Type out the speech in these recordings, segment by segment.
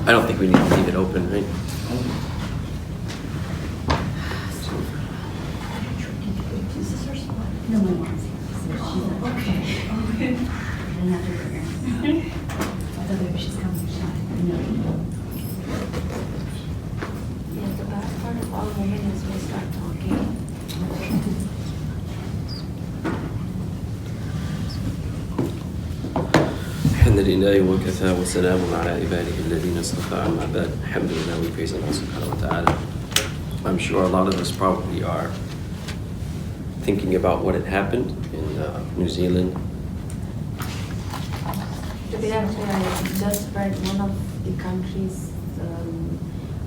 I don't think we need to leave it open, right? No, my mom's here. Okay. I didn't have to bring her. I thought maybe she's coming to shine. No. Yeah, the bad part of all women is we start talking. الحمد لله وكفى وسلام على عباده الذين اصطفى أما بعد. Alhamdulillah, we praise Allah subhanahu wa ta'ala. I'm sure a lot of us probably are thinking about what had happened in New Zealand. To be honest, I just read one of the country's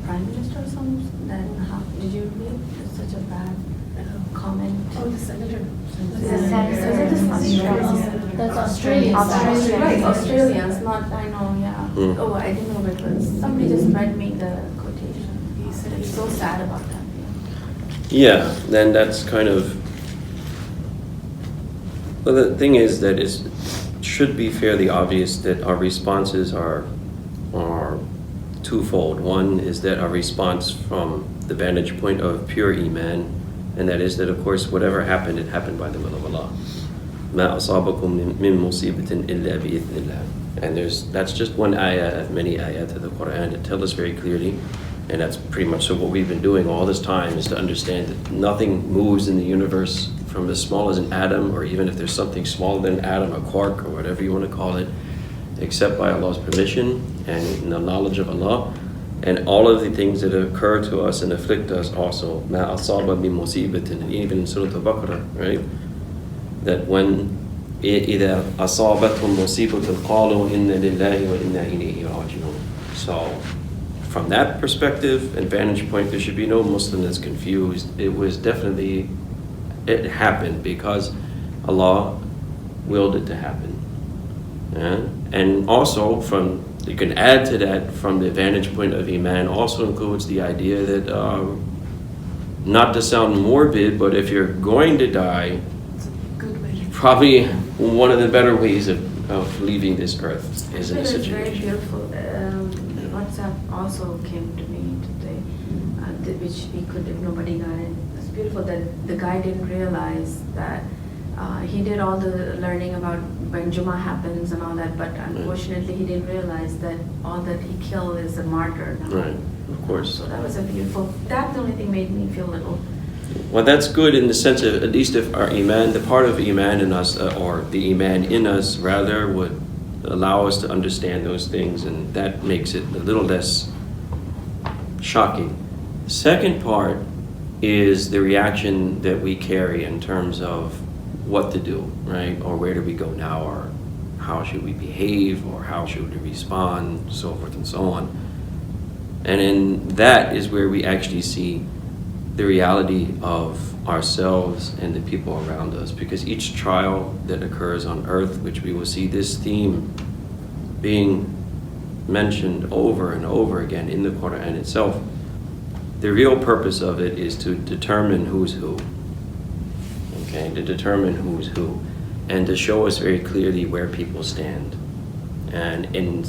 prime minister or something. Then how did you read such a bad comment? Oh, the senator. That's Australian. Right, Australians, not, I know, yeah. Oh, I didn't know it was. Somebody just read me the quotation. He said it's so sad about that. Yeah, then that's kind of. Well, the thing is that it should be fairly obvious that our responses are twofold. One is that our response from the vantage point of pure Iman, and that is that, of course, whatever happened, it happened by the will of Allah. مَا أَصَابَكُم مِّن مُّصِيبَةٍ إِلَّا بِإِذْنِ اللَّهِ. And that's just one ayah of many ayat of the Quran that tell us very clearly, and that's pretty much so what we've been doing all this time is to understand that nothing moves in the universe from as small as an atom, or even if there's something smaller than an atom, a quark, or whatever you want to call it, except by Allah's permission and in the knowledge of Allah. And all of the things that occur to us and afflict us also, مَا أَصَابَ مِن مُّصِيبَةٍ, and even in Surah Al-Baqarah, right? That when إِذَا أَصَابَتْهُمْ مُصِيبَةٌ قَالُوا إِنَّ لِلَّهِ وَإِنَّا إِلَيْهِ رَاجِعُونَ. So, from that perspective and vantage point, there should be no Muslim that's confused. It happened because Allah willed it to happen. Yeah? And also, you can add to that from the vantage point of Iman, also includes the idea that, not to sound morbid, but if you're going to die, probably one of the better ways of leaving this earth is in a situation. It's very beautiful. WhatsApp also came to me today, which we could, if nobody got it. It's beautiful that the guy didn't realize that he did all the learning about when Jummah happens and all that, but unfortunately he didn't realize that all that he killed is a martyr. Right, of course. So that was a beautiful, that's the only thing made me feel a little. Well, that's good in the sense of, at least if our Iman, the part of Iman in us, or the Iman in us rather, would allow us to understand those things, and that makes it a little less shocking. The second part is the reaction that we carry in terms of what to do, right? Or where do we go now, or how should we behave, or how should we respond, so forth and so on. And in that is where we actually see the reality of ourselves and the people around us, because each trial that occurs on earth, which we will see this theme being mentioned over and over again in the Quran itself, the real purpose of it is to determine who's who. Okay, to determine who's who, and to show us very clearly where people stand. And in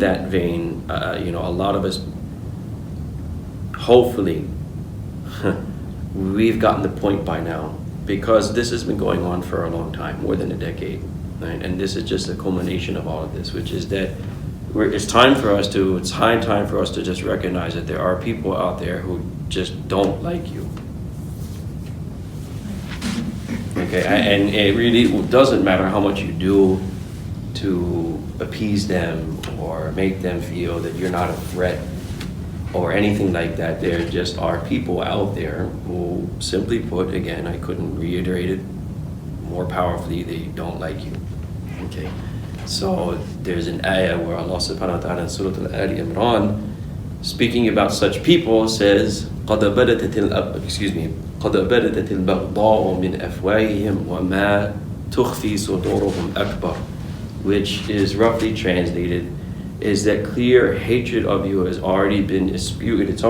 that vein, a lot of us, hopefully, we've gotten the point by now, because this has been going on for a long time, more than a decade, right? And this is just a culmination of all of this, which is that it's high time for us to just recognize that there are people out there who just don't like you. Okay, and it really doesn't matter how much you do to appease them or make them feel that you're not a threat or anything like that. There just are people out there who, simply put, again, I couldn't reiterate it more powerfully, they don't like you. Okay, so there's an ayah where Allah subhanahu wa ta'ala in Surah Al-Ali Imran, speaking about such people, says, قَدْ بَدَتِ الْبَغْضَاءُ مِنْ أَفْوَاهِهِمْ وَمَا تُخْفِي صُدُورُهُمْ أَكْبَرُ, which is roughly translated, is that clear hatred of you has already been disputed. It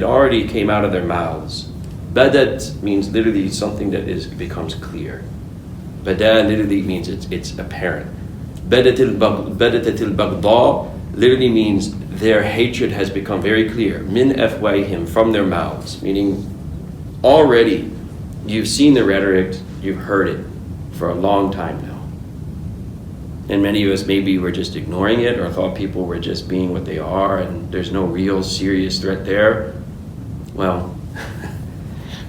already came out of their mouths. Badat means literally something that becomes clear. Bada literally means it's apparent. Badatil baghdha literally means their hatred has become very clear. Min afwahihim, from their mouths, meaning already you've seen the rhetoric, you've heard it for a long time now. And many of us maybe were just ignoring it or thought people were just being what they are and there's no real serious threat there. Well,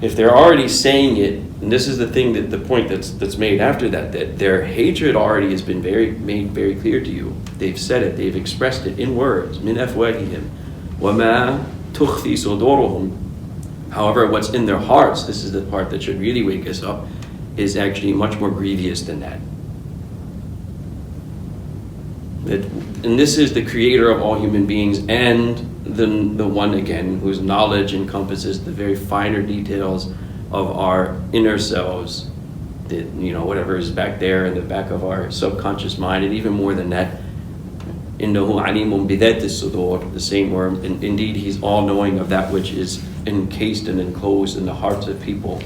if they're already saying it, and this is the thing, that the point that's made after that, that their hatred already has been made very clear to you. They've said it, they've expressed it in words. Min afwahihim wama tukhfi suduruhum. However, what's in their hearts, this is the part that should really wake us up, is actually much more grievous than that. And this is the creator of all human beings and the one again whose knowledge encompasses the very finer details of our inner selves, that, whatever is back there in the back of our subconscious mind, and even more than that, innahu alimun bidhat as-sudur, the same word, and indeed he's all knowing of that which is encased and enclosed in the hearts of people.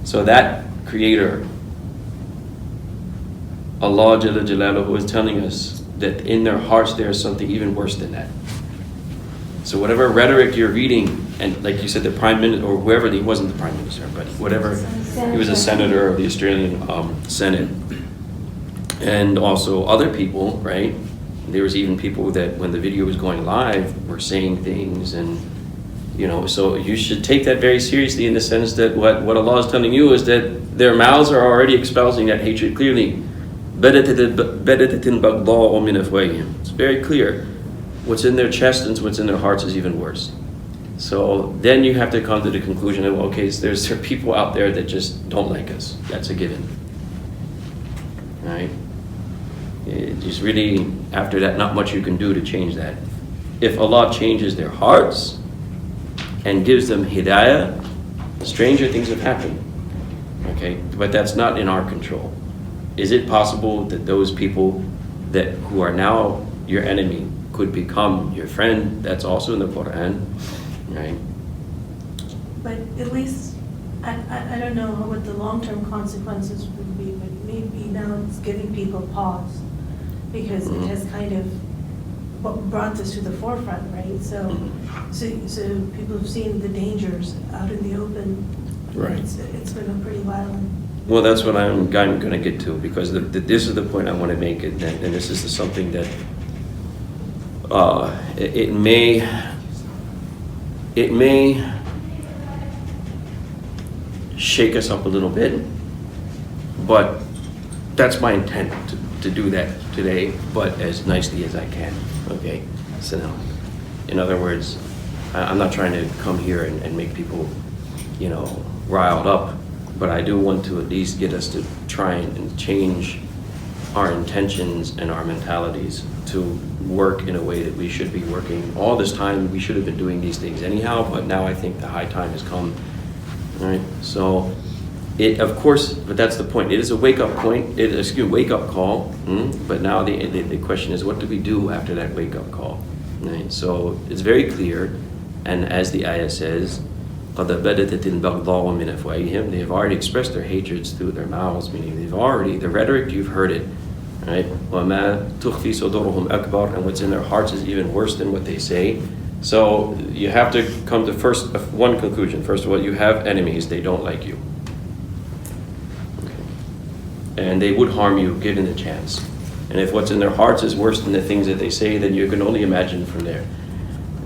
So that creator, Allah Jalla Jalaluhu, is telling us that in their hearts there is something even worse than that. So whatever rhetoric you're reading, and like you said, the Prime Minister, or whoever, he wasn't the Prime Minister, but whatever, he was a senator of the Australian Senate. And also other people, right? There was even people that when the video was going live were saying things, and so you should take that very seriously, in the sense that what Allah is telling you is that their mouths are already espousing that hatred clearly. It's very clear. What's in their chest and what's in their hearts is even worse. So then you have to come to the conclusion of, okay, so there are people out there that just don't like us. That's a given. Right? It just really, after that, not much you can do to change that. If Allah changes their hearts and gives them hidayah, stranger things have happened. Okay? But that's not in our control. Is it possible that those people who are now your enemy could become your friend? That's also in the Quran, right? But at least, I don't know what the long-term consequences would be, but maybe now it's giving people pause, because it has kind of brought this to the forefront, right? So people have seen the dangers out in the open. Right. It's been a pretty violent. Well, that's what I'm going to get to, because this is the point I want to make, and this is something that it may shake us up a little bit, but that's my intent to do that today, but as nicely as I can. Okay, so now, in other words, I'm not trying to come here and make people, riled up. But I do want to at least get us to try and change our intentions and our mentalities to work in a way that we should be working. All this time we should have been doing these things anyhow, but now I think the high time has come. All right. So it, of course, but that's the point. It is a wake-up point. Wake-up call. But now the question is, what do we do after that wake-up call? Right. So it's very clear, and as the ayah says, they have already expressed their hatreds through their mouths, meaning the rhetoric, you've heard it, right? And what's in their hearts is even worse than what they say. So you have to come to one conclusion. First of all, you have enemies, they don't like you. Okay. And they would harm you given the chance. And if what's in their hearts is worse than the things that they say, then you can only imagine from there.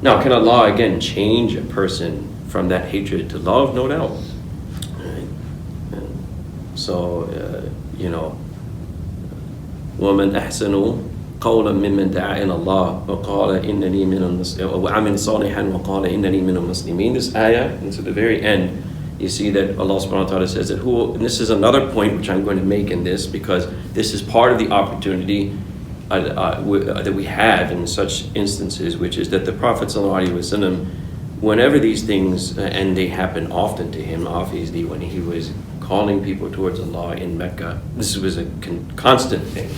Now, can Allah again change a person from that hatred to love? No doubt. Right. So, وَمَنْ أَحْسَنُ قَوْلًا مِّمَّنْ دَعَا إِلَى اللَّهِ وَقَالَ إِنَّنِي مِنَ وَعَمِلَ صَالِحًا وَقَالَ إِنَّنِي مِنَ الْمُسْلِمِينَ. This ayah, and to the very end, you see that Allah subhanahu wa ta'ala says that and this is another point which I'm going to make in this, because this is part of the opportunity that we have in such instances, which is that the Prophet sallallahu alaihi wasallam, whenever these things, and they happen often to him, obviously, when he was calling people towards Allah in Mecca, this was a constant thing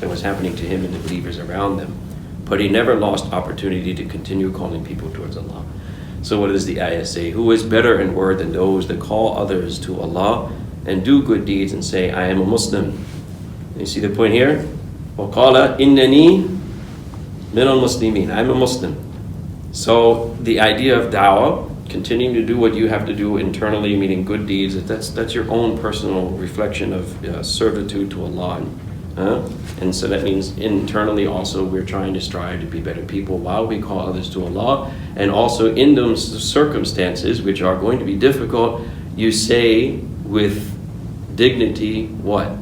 that was happening to him and the believers around them. But he never lost opportunity to continue calling people towards Allah. So what does the ayah say? Who is better in word than those that call others to Allah and do good deeds and say, I am a Muslim? You see the point here? وَقَالَ إِنَّنِي min al-muslimin. I'm a Muslim. So the idea of da'wah, continuing to do what you have to do internally, meaning good deeds, that's your own personal reflection of servitude to Allah. And so that means internally also we're trying to strive to be better people while we call others to Allah. And also in those circumstances, which are going to be difficult, you say with dignity, what?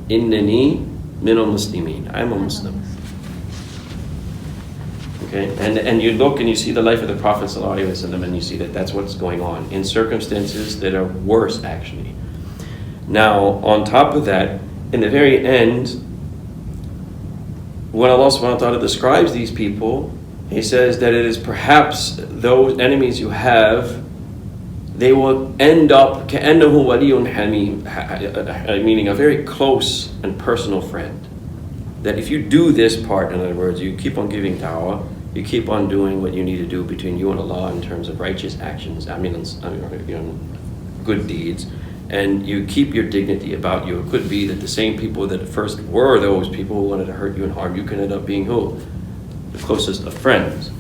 Innani min al-muslimin. I'm a Muslim. Okay, and you look and you see the life of the Prophet ﷺ, and you see that that's what's going on in circumstances that are worse, actually. Now, on top of that, in the very end, when Allah subhanahu wa ta'ala describes these people, He says that it is perhaps those enemies you have, they will end up كَأَنَّهُ وَلِيٌّ حَمِيمٌ, meaning a very close and personal friend. That if you do this part, in other words, you keep on giving da'wah, you keep on doing what you need to do between you and Allah in terms of righteous actions, good deeds, and you keep your dignity about you. It could be that the same people that at first were those people who wanted to hurt you and harm you can end up being who? The closest of friends.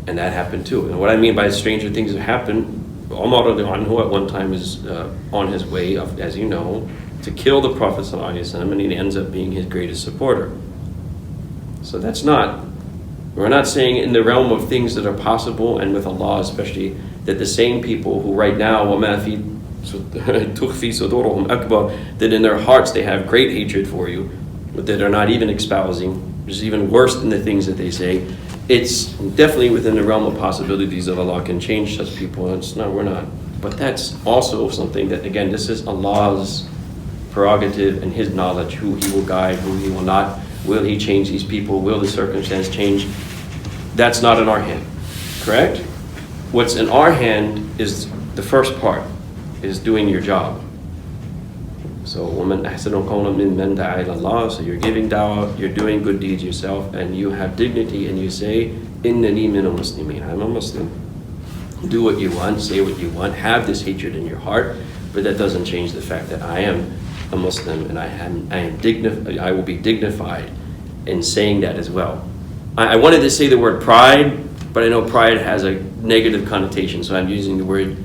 And that happened too. And what I mean by stranger things have happened, Umar anhu at one time is on his way, as you know, to kill the Prophet ﷺ, and he ends up being his greatest supporter. So we're not saying in the realm of things that are possible, and with Allah especially, that the same people who right now, وَمَا فِي تُخْفِي صُدُورُهُمْ أَكْبَرُ, that in their hearts they have great hatred for you, but that are not even espousing, which is even worse than the things that they say. It's definitely within the realm of possibilities that Allah can change such people. We're not. But that's also something that, again, this is Allah's prerogative and His knowledge, who He will guide, who He will not. Will He change these people? Will the circumstance change? That's not in our hand, correct? What's in our hand is the first part, is doing your job. So, وَمَنْ أَحْسَنُ قَوْلًا مِمَّنْ دَعَا إِلَى اللَّهِ. So you're giving da'wah, you're doing good deeds yourself, and you have dignity, and you say, إِنَّنِي مِنَ الْمُسْلِمِينَ. I'm a Muslim. Do what you want, say what you want, have this hatred in your heart, but that doesn't change the fact that I am a Muslim, and I will be dignified in saying that as well. I wanted to say the word pride, but I know pride has a negative connotation, so I'm using the word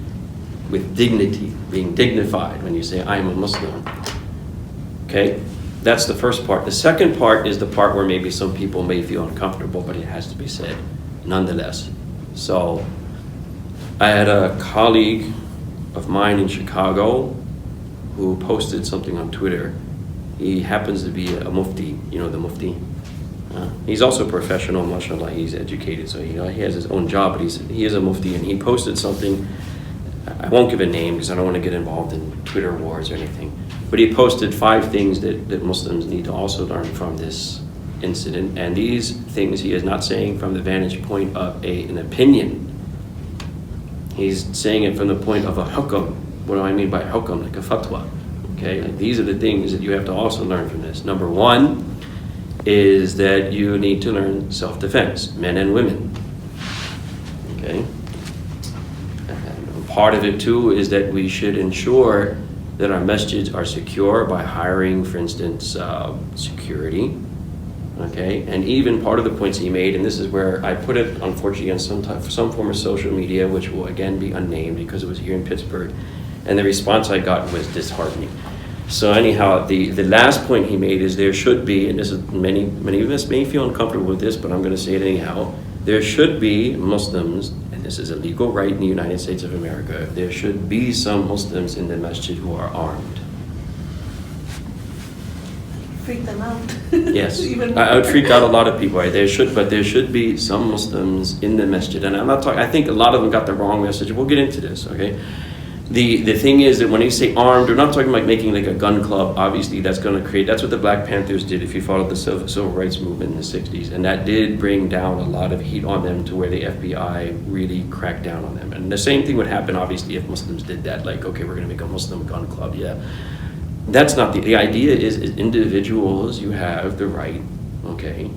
with dignity, being dignified when you say, I am a Muslim. Okay? That's the first part. The second part is the part where maybe some people may feel uncomfortable, but it has to be said nonetheless. So, I had a colleague of mine in Chicago who posted something on Twitter. He happens to be a mufti, you know the mufti? He's also a professional, mashallah, he's educated, so he has his own job, but he is a mufti, and he posted something. I won't give a name because I don't want to get involved in Twitter wars or anything, but he posted 5 things that Muslims need to also learn from this incident, and these things he is not saying from the vantage point of an opinion. He's saying it from the point of a hukam. What do I mean by hukam? Like a fatwa. Okay, like these are the things that you have to also learn from this. Number 1 is that you need to learn self-defense, men and women. Okay? And part of it too is that we should ensure that our masjids are secure by hiring, for instance, security. Okay? And even part of the points he made, and this is where I put it, unfortunately, on some form of social media, which will again be unnamed because it was here in Pittsburgh, and the response I got was disheartening. So anyhow, the last point he made is there should be, and this is many of us may feel uncomfortable with this, but I'm going to say it anyhow, there should be Muslims, and this is a legal right in the United States of America, there should be some Muslims in the masjid who are armed. Freak them out. Yes, I would freak out a lot of people. Right? There should be some Muslims in the masjid, and I'm not talking. I think a lot of them got the wrong message. We'll get into this, okay? The thing is that when they say armed, we're not talking about making like a gun club. Obviously, that's going to create. That's what the Black Panthers did. If you followed the civil rights movement in the '60s, and that did bring down a lot of heat on them to where the FBI really cracked down on them. And the same thing would happen, obviously, if Muslims did that. Like, okay, we're going to make a Muslim gun club. Yeah. That's not the idea is individuals, you have the right, okay,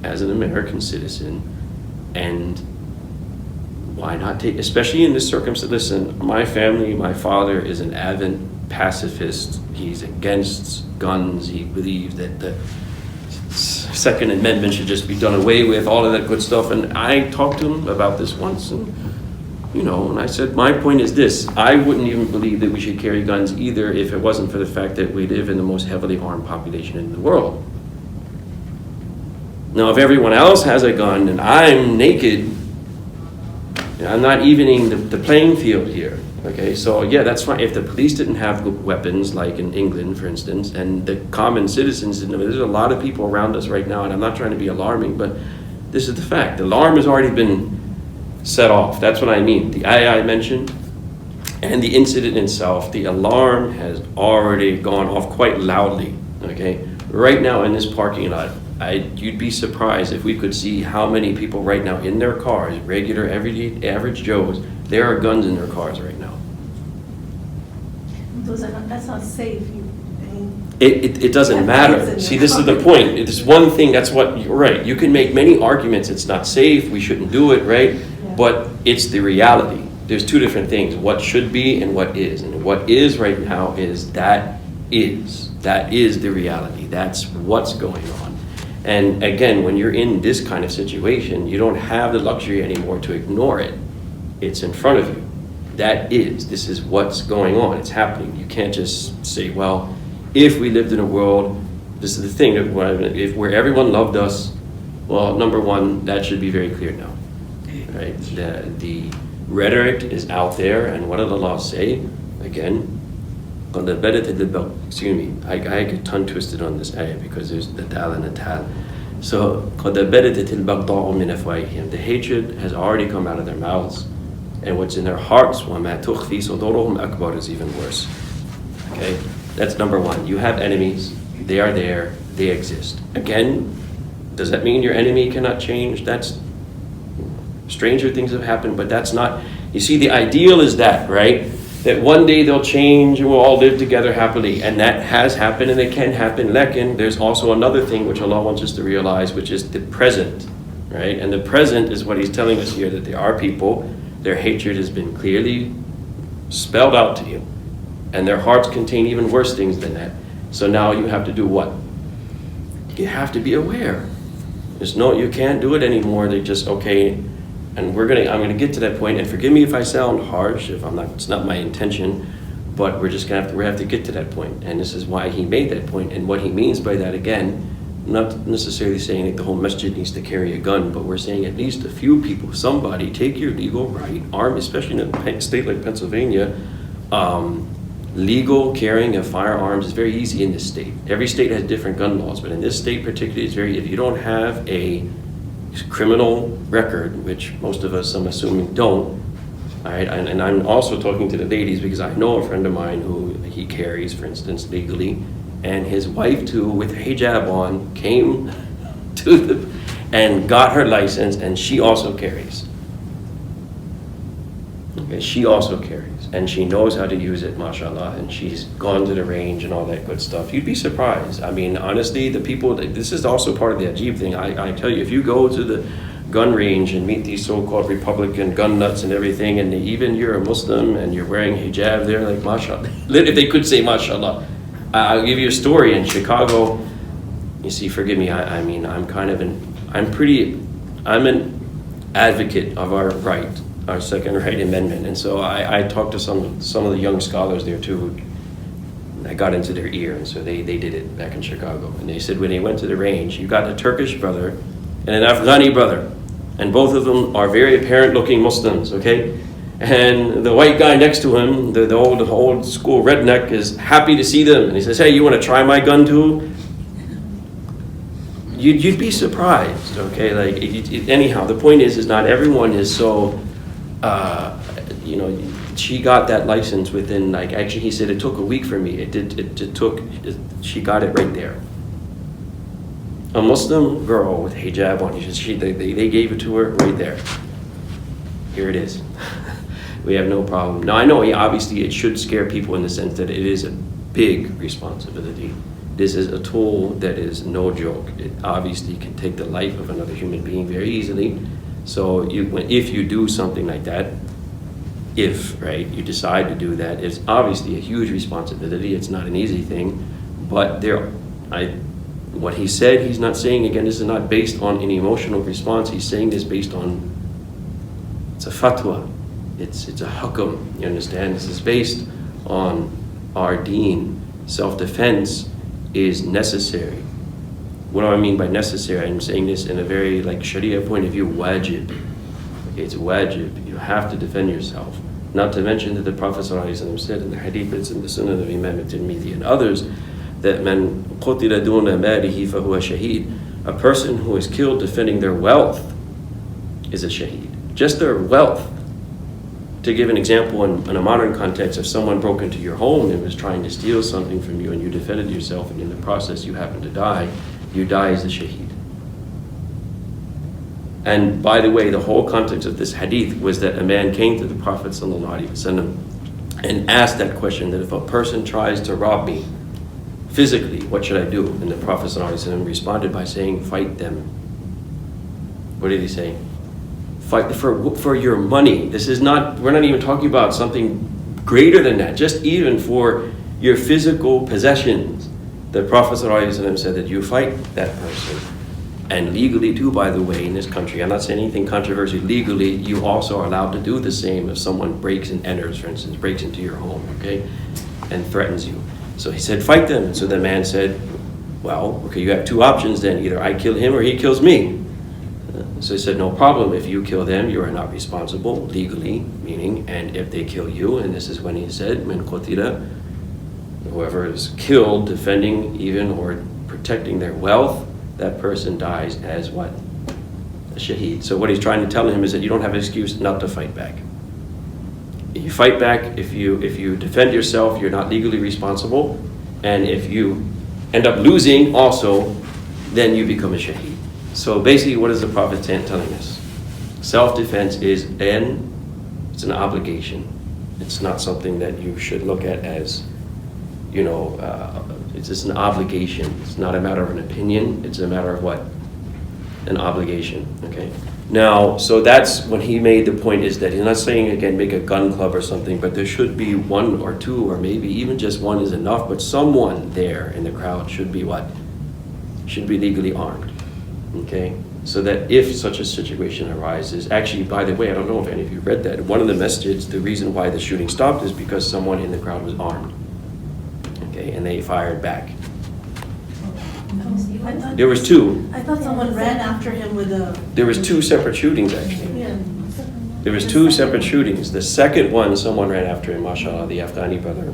as an American citizen, and why not take, especially in this circumstance, listen, my family, my father is an avid pacifist, he's against guns, he believes that Second Amendment should just be done away with, all of that good stuff. And I talked to him about this once, and and I said, my point is this: I wouldn't even believe that we should carry guns either if it wasn't for the fact that we live in the most heavily armed population in the world. Now, if everyone else has a gun and I'm naked, I'm not evening the playing field here. Okay, so yeah, that's fine. If the police didn't have weapons, like in England, for instance, and the common citizens didn't, there's a lot of people around us right now, and I'm not trying to be alarming, but this is the fact. The alarm has already been set off. That's what I mean. The ayah I mentioned and the incident itself, the alarm has already gone off quite loudly. Okay, right now in this parking lot, you'd be surprised if we could see how many people right now in their cars, regular, everyday, average Joes, there are guns in their cars right now. That's not safe. It doesn't matter. See, this is the point. It's one thing, that's what, you're right. You can make many arguments, it's not safe, we shouldn't do it, right? Yeah. But it's the reality. There's two different things, what should be and what is. And what is right now is. That is the reality. That's what's going on. And again, when you're in this kind of situation, you don't have the luxury anymore to ignore it. It's in front of you. This is what's going on. It's happening. You can't just say, well, if we lived in a world, this is the thing, if where everyone loved us, well, number one, that should be very clear now. Right? The rhetoric is out there, and what did Allah say? Again, excuse me, I get tongue twisted on this ayah because there's the tal and the tal. So, the hatred has already come out of their mouths, and what's in their hearts, is even worse. Okay, that's number one. You have enemies, they are there, they exist. Again, does that mean your enemy cannot change? That's stranger things have happened, but that's not. You see, the ideal is that, right? That one day they'll change and we'll all live together happily. And that has happened and it can happen. Lekin, there's also another thing which Allah wants us to realize, which is the present, right? And the present is what He's telling us here, that there are people, their hatred has been clearly spelled out to you. And their hearts contain even worse things than that. So now you have to do what? You have to be aware. You can't do it anymore. They just, okay, and I'm gonna get to that point, and forgive me if I sound harsh, it's not my intention, but we have to get to that point, and this is why He made that point, and what He means by that, again, not necessarily saying that the whole masjid needs to carry a gun, but we're saying at least a few people, somebody, take your legal right, arm, especially in a state like Pennsylvania, legal carrying of firearms is very easy in this state. Every state has different gun laws, but in this state particularly, if you don't have a criminal record, which most of us, I'm assuming, don't. All right, and I'm also talking to the ladies because I know a friend of mine who he carries, for instance, legally, and his wife too, with hijab on, came and got her license, and she also carries. Okay, she also carries, and she knows how to use it, mashallah, and she's gone to the range and all that good stuff. You'd be surprised. I mean, honestly, the people, this is also part of the Ajib thing. I tell you, if you go to the gun range and meet these so-called Republican gun nuts and everything, and even you're a Muslim and you're wearing hijab, they're like, mashallah. If they could say mashallah. I'll give you a story in Chicago. You see, forgive me, I'm an advocate of our right, our second right amendment, and so I talked to some of the young scholars there too. I got into their ear, and so they did it back in Chicago, and they said when they went to the range, you got a Turkish brother and an Afghani brother, and both of them are very apparent looking Muslims, okay? And the white guy next to him, the old school redneck, is happy to see them, and he says, hey, you want to try my gun too? You'd be surprised, okay? Anyhow, the point is not everyone is so, she got that license within, actually he said it took a week for me. She got it right there. A Muslim girl with hijab on, they gave it to her right there. Here it is. We have no problem. Now I know, obviously it should scare people in the sense that it is a big responsibility. This is a tool that is no joke. It obviously can take the life of another human being very easily. So if you do something like that, you decide to do that, it's obviously a huge responsibility. It's not an easy thing, but What he said, he's not saying, again, this is not based on an emotional response. He's saying this based on, it's a fatwa. It's a hukam, you understand? This is based on our deen. Self-defense is necessary. What do I mean by necessary? I'm saying this in a very Sharia point of view, wajib. Okay, it's wajib. You have to defend yourself. Not to mention that the Prophet ﷺ said in the hadith, it's in the Sunnah of Imam al-Tirmidhi and others, that man qutila duna malihi fahuwa shaheed. A person who is killed defending their wealth is a shaheed. Just their wealth. To give an example in a modern context, if someone broke into your home and was trying to steal something from you and you defended yourself and in the process you happen to die, you die as a shaheed. And by the way, the whole context of this hadith was that a man came to the Prophet ﷺ and asked that question, that if a person tries to rob me physically, what should I do? And the Prophet ﷺ responded by saying, fight them. What did he say? Fight for your money. This is not, we're not even talking about something greater than that, just even for your physical possessions. The Prophet ﷺ said that you fight that person. And legally too, by the way, in this country, I'm not saying anything controversial, legally, you also are allowed to do the same if someone breaks and enters, for instance, breaks into your home, okay, and threatens you. So he said, fight them. And so the man said, well, okay, you have two options then. Either I kill him or he kills me. So he said, no problem. If you kill them, you are not responsible legally, meaning, and if they kill you, and this is when he said, min qutila, whoever is killed defending even or protecting their wealth, that person dies as what? A shaheed. So what he's trying to tell him is that you don't have an excuse not to fight back. You fight back, if you defend yourself, you're not legally responsible, and if you end up losing also, then you become a shaheed. So basically, what is the Prophet telling us? Self-defense is it's an obligation. It's not something that you should look at as, it's just an obligation. It's not a matter of an opinion. It's a matter of what? An obligation, okay? Now, so that's when he made the point, is that he's not saying, again, make a gun club or something, but there should be one or two, or maybe even just one is enough, but someone there in the crowd should be what? Should be legally armed, okay? So that if such a situation arises, actually, by the way, I don't know if any of you read that, one of the masjids, the reason why the shooting stopped is because someone in the crowd was armed, okay, and they fired back. There was two. I thought someone ran after him with a... There was two separate shootings, actually. Yeah. There was two separate shootings. The second one, someone ran after him, mashallah, the Afghani brother,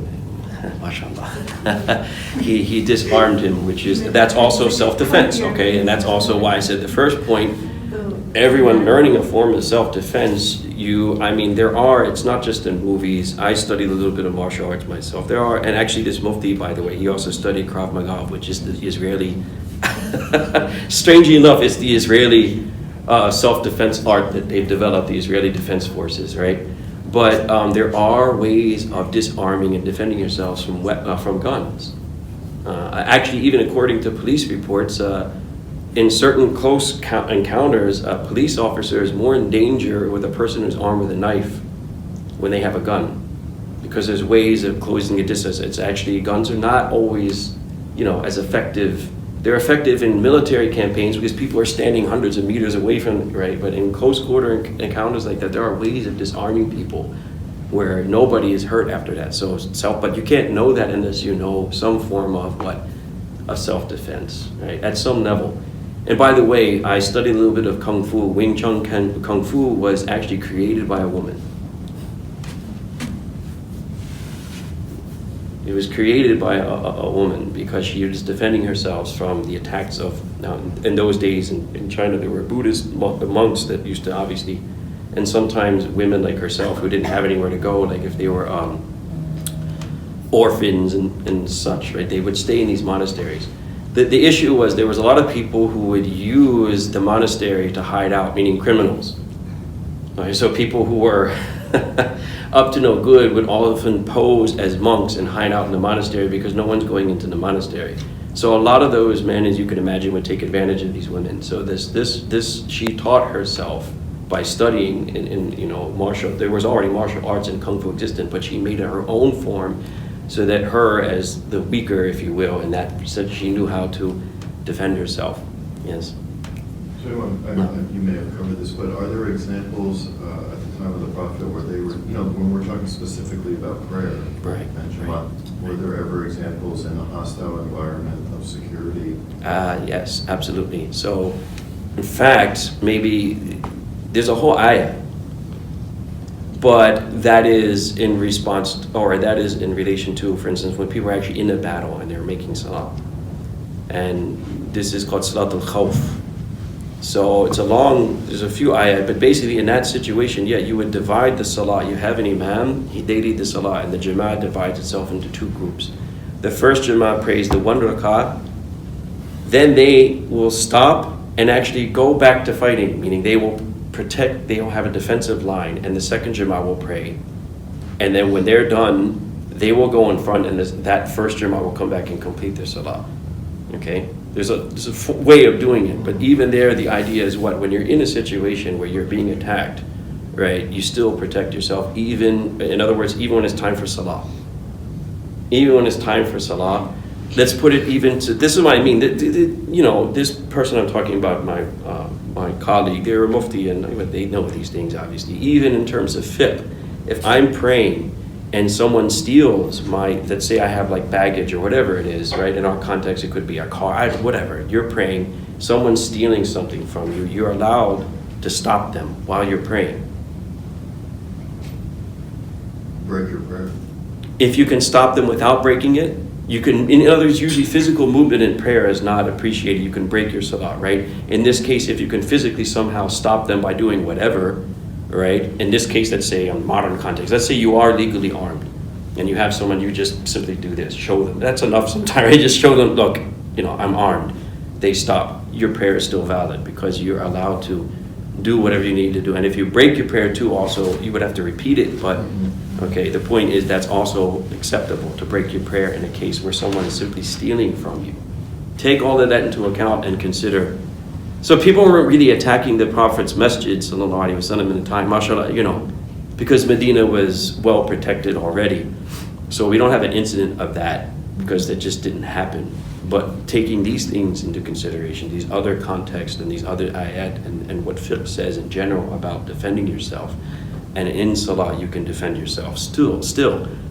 mashallah. he disarmed him, that's also self-defense, okay? And that's also why I said the first point, everyone learning a form of self-defense, it's not just in movies. I studied a little bit of martial arts myself. And actually this mufti, by the way, he also studied Krav Maga, which is the Israeli, strangely enough, it's the Israeli self-defense art that they've developed, the Israeli Defense Forces, right? But there are ways of disarming and defending yourselves from guns. Actually, even according to police reports, in certain close encounters, a police officer is more in danger with a person who's armed with a knife when they have a gun, because there's ways of closing a distance. It's actually, guns are not always, as effective. They're effective in military campaigns because people are standing hundreds of meters away from, right? But in close quarter encounters like that, there are ways of disarming people where nobody is hurt after that. But you can't know that unless you know some form of self-defense, right? At some level. And by the way, I studied a little bit of Kung Fu. Wing Chun Kung Fu was actually created by a woman. It was created by a woman because she was defending herself from the attacks of, now in those days in China there were Buddhist monks that used to obviously, and sometimes women like herself who didn't have anywhere to go, like if they were orphans and such, right, they would stay in these monasteries. The issue was there was a lot of people who would use the monastery to hide out, meaning criminals. Okay, so people who were up to no good would often pose as monks and hide out in the monastery because no one's going into the monastery. So a lot of those men, as you can imagine, would take advantage of these women. So she taught herself by studying in martial. There was already martial arts and kung fu existent, but she made it her own form, so that her, as the weaker, if you will, in that sense, she knew how to defend yourself. Yes. So you may have covered this, but are there examples at the time of the Prophet where they were, when we're talking specifically about prayer Right, and Jamaat, were there ever examples in a hostile environment of security? Yes, absolutely. So, in fact, maybe there's a whole ayah, but that is in response, or that is in relation to, for instance, when people are actually in a battle and they're making salah. And this is called Salatul Khawf. So there's a few ayat, but basically in that situation, you would divide the salah. You have an imam, they lead the salah, and the jama'ah divides itself into two groups. The first jama'ah prays the 1 rak'ah, then they will stop and actually go back to fighting, meaning they will have a defensive line, and the second jama'ah will pray. And then when they're done, they will go in front, and that first jama'ah will come back and complete their salah. Okay? There's a way of doing it, but even there, the idea is what? When you're in a situation where you're being attacked, right, you still protect yourself, in other words, even when it's time for salah. Even when it's time for salah, let's put it even to, this is what I mean, this person I'm talking about, my colleague, they're a mufti, and they know these things, obviously. Even in terms of fiqh, if I'm praying, and someone steals let's say I have like baggage or whatever it is, right? In our context, it could be a car, whatever. You're praying, someone's stealing something from you. You're allowed to stop them while you're praying. Break your prayer. If you can stop them without breaking it, you can, in other words, usually physical movement in prayer is not appreciated. You can break your salah, right? In this case, if you can physically somehow stop them by doing whatever, right? In this case, let's say on modern context, let's say you are legally armed and you have someone, you just simply do this, show them. That's enough sometimes, right? Just show them, look, I'm armed. They stop. Your prayer is still valid because you're allowed to do whatever you need to do. And if you break your prayer too, also, you would have to repeat it. But, okay, the point is that's also acceptable to break your prayer in a case where someone is simply stealing from you. Take all of that into account and consider. So people weren't really attacking the Prophet's masjid, sallallahu alaihi wasallam, in the time, mashallah, because Medina was well protected already. So we don't have an incident of that because that just didn't happen. But taking these things into consideration, these other contexts and these other ayat and what fiqh says in general about defending yourself, and in salah you can defend yourself still,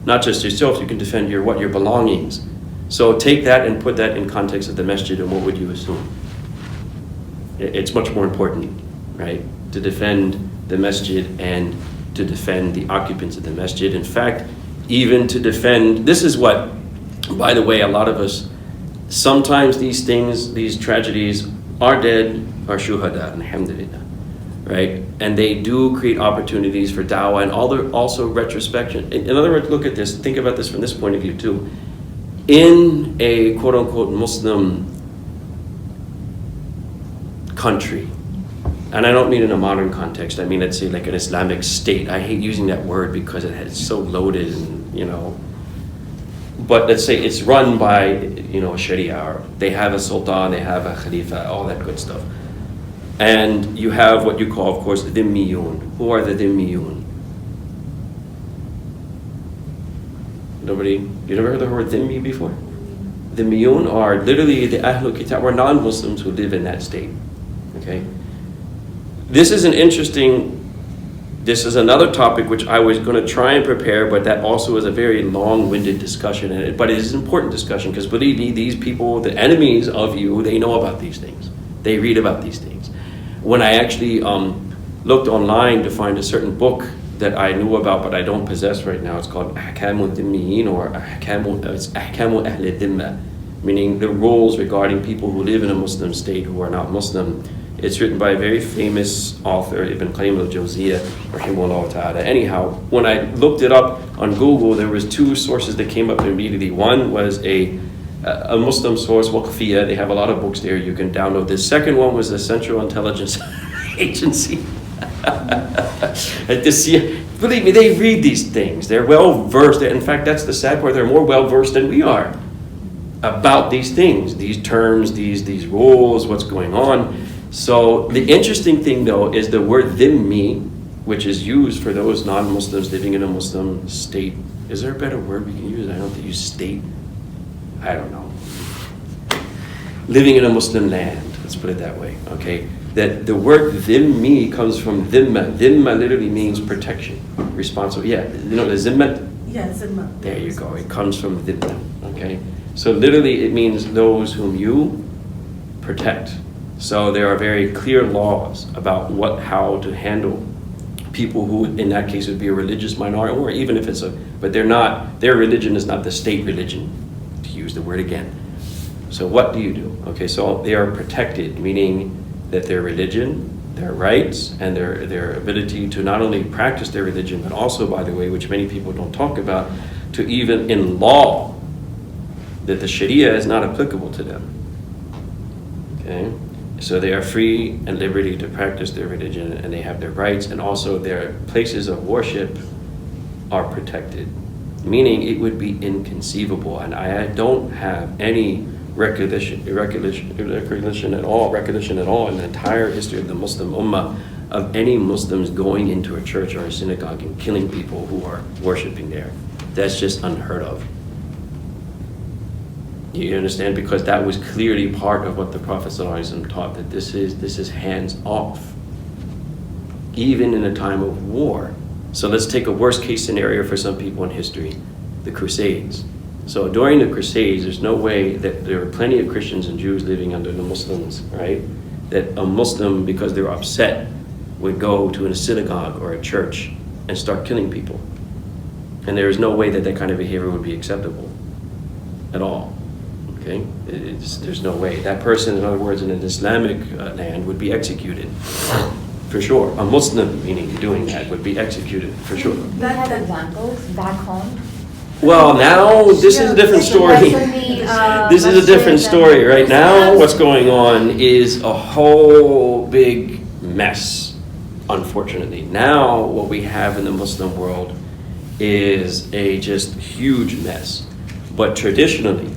not just yourself, you can defend your belongings. So take that and put that in context of the masjid, and what would you assume? It's much more important, right, to defend the masjid and to defend the occupants of the masjid. In fact, even to defend, this is what, by the way, a lot of us, sometimes these things, these tragedies, are dead, are shuhada, alhamdulillah, right? And they do create opportunities for da'wah and also retrospection. In other words, look at this, think about this from this point of view too. In a quote-unquote Muslim country, and I don't mean in a modern context, I mean, let's say like an Islamic state. I hate using that word because it's so loaded and, but let's say it's run by, Sharia, or they have a sultan, they have a khalifa, all that good stuff. And you have what you call, of course, the dhimmiyun. Who are the dhimmiyun? You never heard the word dhimmi before? Dhimmiyun are literally the Ahlul Kitab, or non-Muslims who live in that state. Okay? This is another topic which I was going to try and prepare, but that also is a very long-winded discussion. But it is an important discussion because believe me, these people, the enemies of you, they know about these things. They read about these things. When I actually looked online to find a certain book that I knew about but I don't possess right now, it's called Ahkamu Dhimmiyin, or Ahkamu Ahli Dhimma, meaning the rules regarding people who live in a Muslim state who are not Muslim. It's written by a very famous author, Ibn Qayyim al-Jawziyah, rahimahullah ta'ala. Anyhow, when I looked it up on Google, there was two sources that came up immediately. One was a Muslim source, Waqfiyah. They have a lot of books there. You can download. The second one was the Central Intelligence Agency. Believe me, they read these things. They're well versed. In fact, that's the sad part. They're more well versed than we are about these things, these terms, these rules, what's going on. So the interesting thing, though, is the word dhimmi, which is used for those non-Muslims living in a Muslim state. Is there a better word we can use? I don't think use state. I don't know. living in a Muslim land, let's put it that way, okay? That the word dhimmi comes from dhimma. Dhimma literally means protection, responsible. Yeah, you know the zimmat? Yeah, Zimma. There you go, it comes from dhimma, okay? So literally it means those whom you protect. So there are very clear laws about how to handle people who, in that case, would be a religious minority, or even if but they're not, their religion is not the state religion, to use the word again. So what do you do? Okay, so they are protected, meaning that their religion, their rights, and their ability to not only practice their religion, but also, by the way, which many people don't talk about, to even in law, that the Sharia is not applicable to them. Okay? So they are free and liberty to practice their religion, and they have their rights, and also their places of worship are protected. Meaning it would be inconceivable, and I don't have any recognition at all in the entire history of the Muslim Ummah of any Muslims going into a church or a synagogue and killing people who are worshiping there. That's just unheard of. You understand? Because that was clearly part of what the Prophet ﷺ taught, that this is hands off, even in a time of war. So let's take a worst case scenario for some people in history, the Crusades. So during the Crusades, there's no way that there were plenty of Christians and Jews living under the Muslims, right? That a Muslim, because they were upset, would go to a synagogue or a church and start killing people. And there is no way that that kind of behavior would be acceptable at all. Okay? There's no way. That person, in other words, in an Islamic land would be executed, for sure. A Muslim, meaning doing that, would be executed, for sure. We have examples back home. Well, now this is a different story. This is a different story. Right now, what's going on is a whole big mess, unfortunately. Now, what we have in the Muslim world is a just huge mess. But traditionally,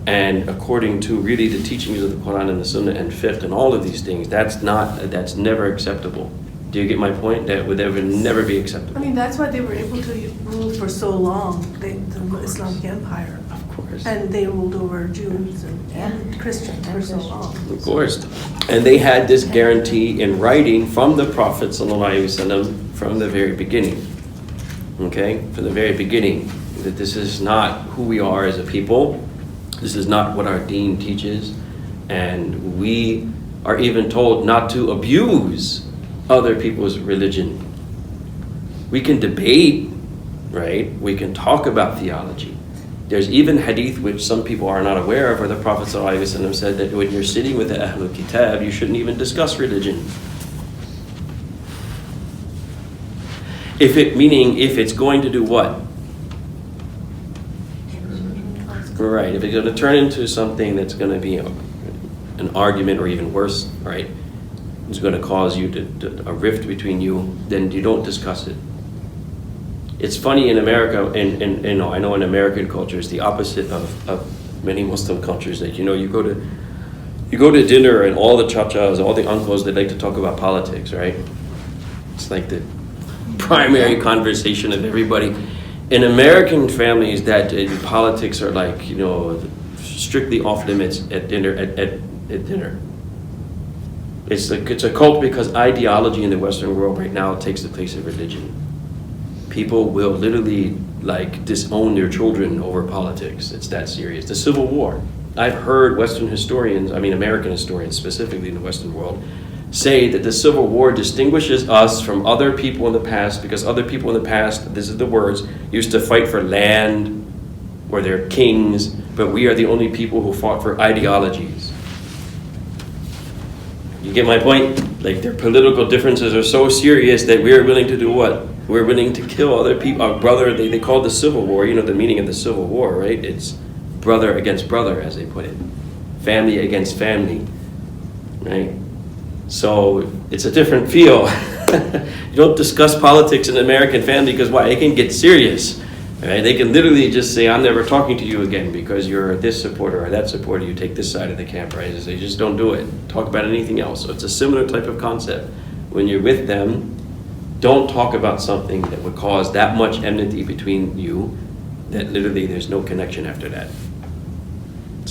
and according to really the teachings of the Quran and the Sunnah and fiqh and all of these things, that's never acceptable. Do you get my point? That would never be acceptable. I mean, that's why they were able to rule for so long, the Islamic Empire. Of course. And they ruled over Jews and Christians for so long. Of course. And they had this guarantee in writing from the Prophet ﷺ from the very beginning. Okay? From the very beginning. That this is not who we are as a people. This is not what our deen teaches. And we are even told not to abuse other people's religion. We can debate, right? We can talk about theology. There's even hadith which some people are not aware of, where the Prophet ﷺ said that when you're sitting with the Ahlul Kitab, you shouldn't even discuss religion. Meaning if it's going to do what? Right, if it's going to turn into something that's going to be an argument or even worse, right? It's going to cause you a rift between you, then you don't discuss it. It's funny in America, and I know in American culture it's the opposite of many Muslim cultures, that you go to dinner and all the chachas, all the uncles, they like to talk about politics, right? It's like the primary conversation of everybody. In American families, that politics are like, strictly off limits at dinner. At dinner. It's a cult because ideology in the Western world right now takes the place of religion. People will literally disown their children over politics. It's that serious. The Civil War. I've heard American historians specifically in the Western world, say that the Civil War distinguishes us from other people in the past because other people in the past, this is the words, used to fight for land or their kings, but we are the only people who fought for ideologies. You get my point? Their political differences are so serious that we are willing to do what? We're willing to kill other people. Our brother, they call it the Civil War. You know the meaning of the Civil War, right? It's brother against brother, as they put it. Family against family, right? So it's a different feel. You don't discuss politics in an American family because why? It can get serious. Right? They can literally just say, I'm never talking to you again because you're this supporter or that supporter. You take this side of the camp, right? So you just don't do it. Talk about anything else. So it's a similar type of concept. When you're with them, don't talk about something that would cause that much enmity between you that literally there's no connection after that.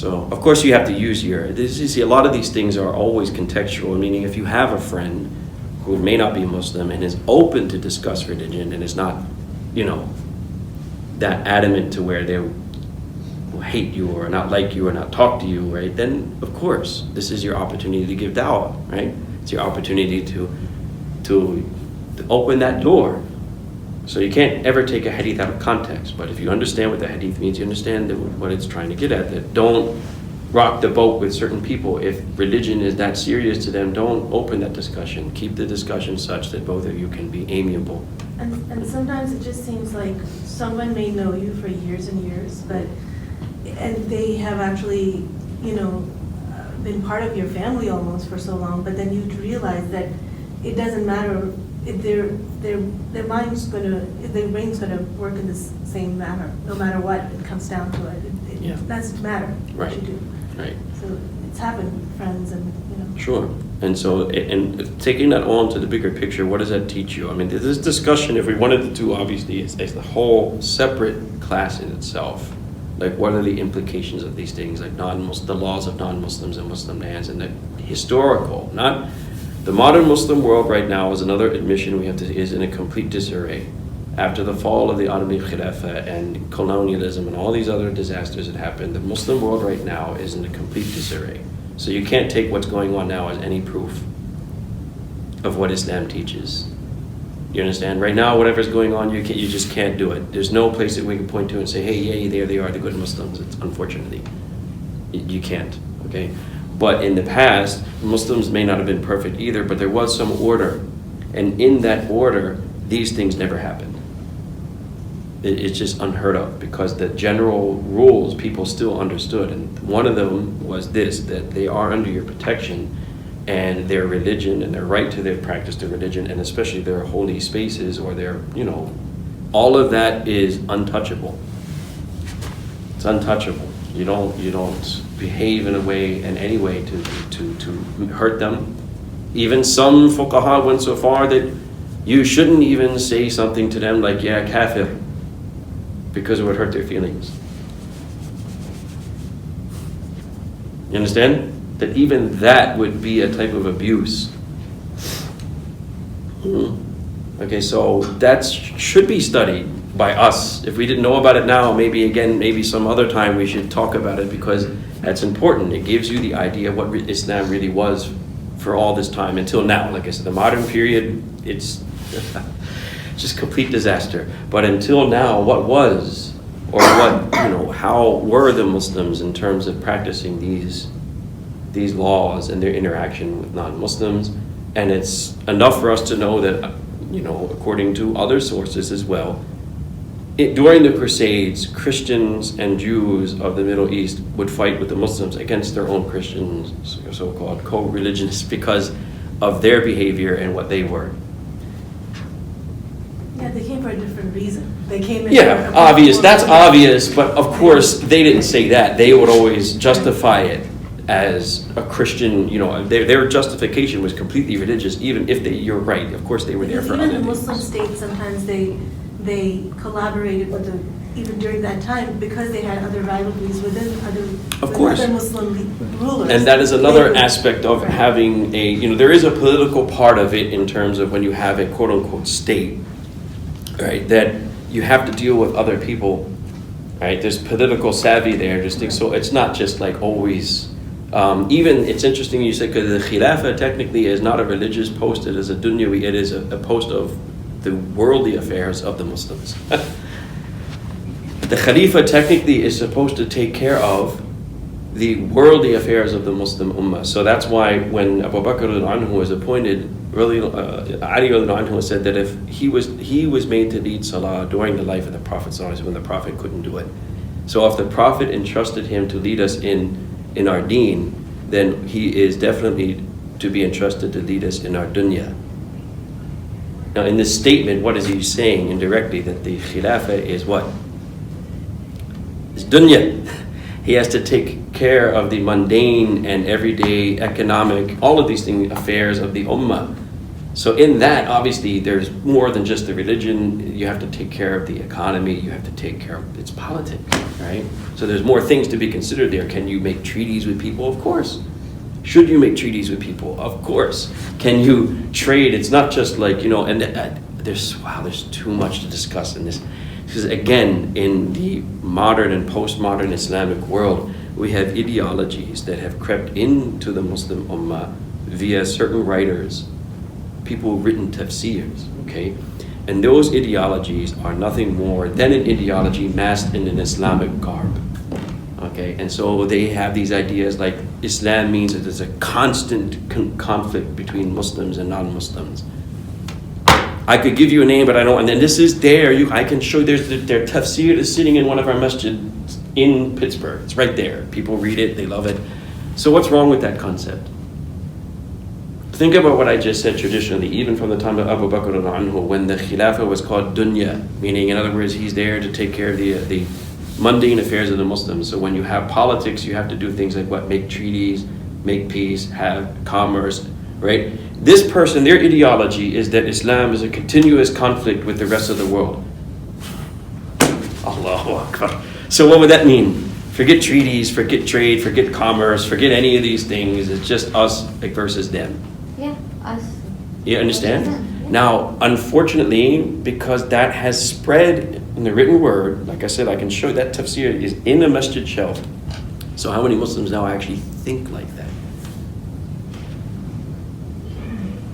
So, of course, you have to use you see, a lot of these things are always contextual, meaning if you have a friend who may not be Muslim and is open to discuss religion and is not, that adamant to where they will hate you or not like you or not talk to you, right? Then, of course, this is your opportunity to give dawah, right? It's your opportunity to open that door. So you can't ever take a hadith out of context, but if you understand what the hadith means, you understand what it's trying to get at. That don't rock the boat with certain people. If religion is that serious to them, don't open that discussion. Keep the discussion such that both of you can be amiable. And sometimes it just seems like someone may know you for years and years, and they have actually, been part of your family almost for so long, but then you realize that it doesn't matter. Their brain's gonna work in the same manner, no matter what it comes down to it. It doesn't matter what you do. Right. So it's happened, friends, and Sure. And so, and taking that on to the bigger picture, what does that teach you? I mean, this discussion, if we wanted to do, obviously, is the whole separate class in itself. Like, what are the implications of these things, like the laws of non-Muslims in Muslim lands, and the historical, not. The modern Muslim world right now is another admission is in a complete disarray. After the fall of the Ottoman Khilafah and colonialism and all these other disasters that happened, the Muslim world right now is in a complete disarray. So you can't take what's going on now as any proof of what Islam teaches. You understand? Right now, whatever's going on, you just can't do it. There's no place that we can point to and say, hey, yay, there they are, the good Muslims. It's unfortunately. You can't, okay? But in the past, Muslims may not have been perfect either, but there was some order. And in that order, these things never happened. It's just unheard of because the general rules people still understood. And one of them was this, that they are under your protection and their religion and their right to their practice their religion and especially their holy spaces or their, all of that is untouchable. It's untouchable. You don't behave in any way to hurt them. Even some fuqaha went so far that you shouldn't even say something to them like, yeah, kafir, because it would hurt their feelings. You understand? That even that would be a type of abuse. Okay, so that should be studied by us. If we didn't know about it now, maybe some other time we should talk about it because that's important. It gives you the idea of what Islam really was for all this time until now. Like I said, the modern period, it's just complete disaster. But until now, what was, or what, how were the Muslims in terms of practicing these laws and their interaction with non-Muslims? And it's enough for us to know that, according to other sources as well, during the Crusades, Christians and Jews of the Middle East would fight with the Muslims against their own Christians, so-called co-religionists, because of their behavior and what they were. Yeah, they came for a different reason. They came in. Yeah, obvious. That's obvious, but of course they didn't say that. They would always justify it as a Christian. Their justification was completely religious. Even if you're right. Of course, they were there for other things. Even the things. Muslim states sometimes they collaborated with even during that time because they had other rivalries within other Muslim rulers. And that is another aspect of having there is a political part of it in terms of when you have a quote unquote state, right? That you have to deal with other people, right? There's political savvy there. So it's not just like always. Even it's interesting you said because the Khilafah technically is not a religious post. It is a dunyawi. It is a post of the worldly affairs of the Muslims. The Khalifa technically is supposed to take care of the worldly affairs of the Muslim Ummah. So that's why when Abu Bakr al-Anhu was appointed, Ali al-Anhu said that if he was made to lead Salah during the life of the Prophet when the Prophet couldn't do it. So if the Prophet entrusted him to lead us in our deen, then he is definitely to be entrusted to lead us in our dunya. Now in this statement, what is he saying indirectly? That the Khilafah is what? It's dunya. He has to take care of the mundane and everyday economic, all of these things, affairs of the ummah. So in that, obviously, there's more than just the religion. You have to take care of the economy. You have to take care of its politics, right? So there's more things to be considered there. Can you make treaties with people? Of course. Should you make treaties with people? Of course. Can you trade? It's not just like, and there's too much to discuss in this. Because again, in the modern and postmodern Islamic world, we have ideologies that have crept into the Muslim Ummah via certain writers, people who've written tafsirs, okay? And those ideologies are nothing more than an ideology masked in an Islamic garb, okay? And so they have these ideas like Islam means that there's a constant conflict between Muslims and non-Muslims. I could give you a name, but I don't, and then this is there, I can show their tafsir is sitting in one of our masjids in Pittsburgh. It's right there. People read it, they love it. So what's wrong with that concept? Think about what I just said traditionally, even from the time of Abu Bakr anhu, when the Khilafah was called dunya, meaning in other words, he's there to take care of the mundane affairs of the Muslims. So when you have politics, you have to do things like what? Make treaties, make peace, have commerce, right? This person, their ideology is that Islam is a continuous conflict with the rest of the world. Allahu Akbar. So what would that mean? Forget treaties, forget trade, forget commerce, forget any of these things. It's just us versus them. Yeah, us. You understand? Yeah. Now, unfortunately, because that has spread in the written word, like I said, I can show you that tafsir is in a masjid shelf. So how many Muslims now actually think like that?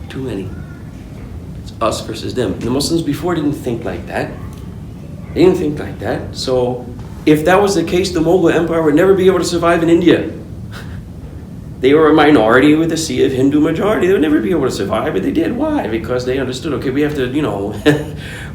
Too many. It's us versus them. The Muslims before didn't think like that. They didn't think like that. So if that was the case, the Mughal Empire would never be able to survive in India. They were a minority with a sea of Hindu majority. They would never be able to survive, but they did. Why? Because they understood, okay, we have to,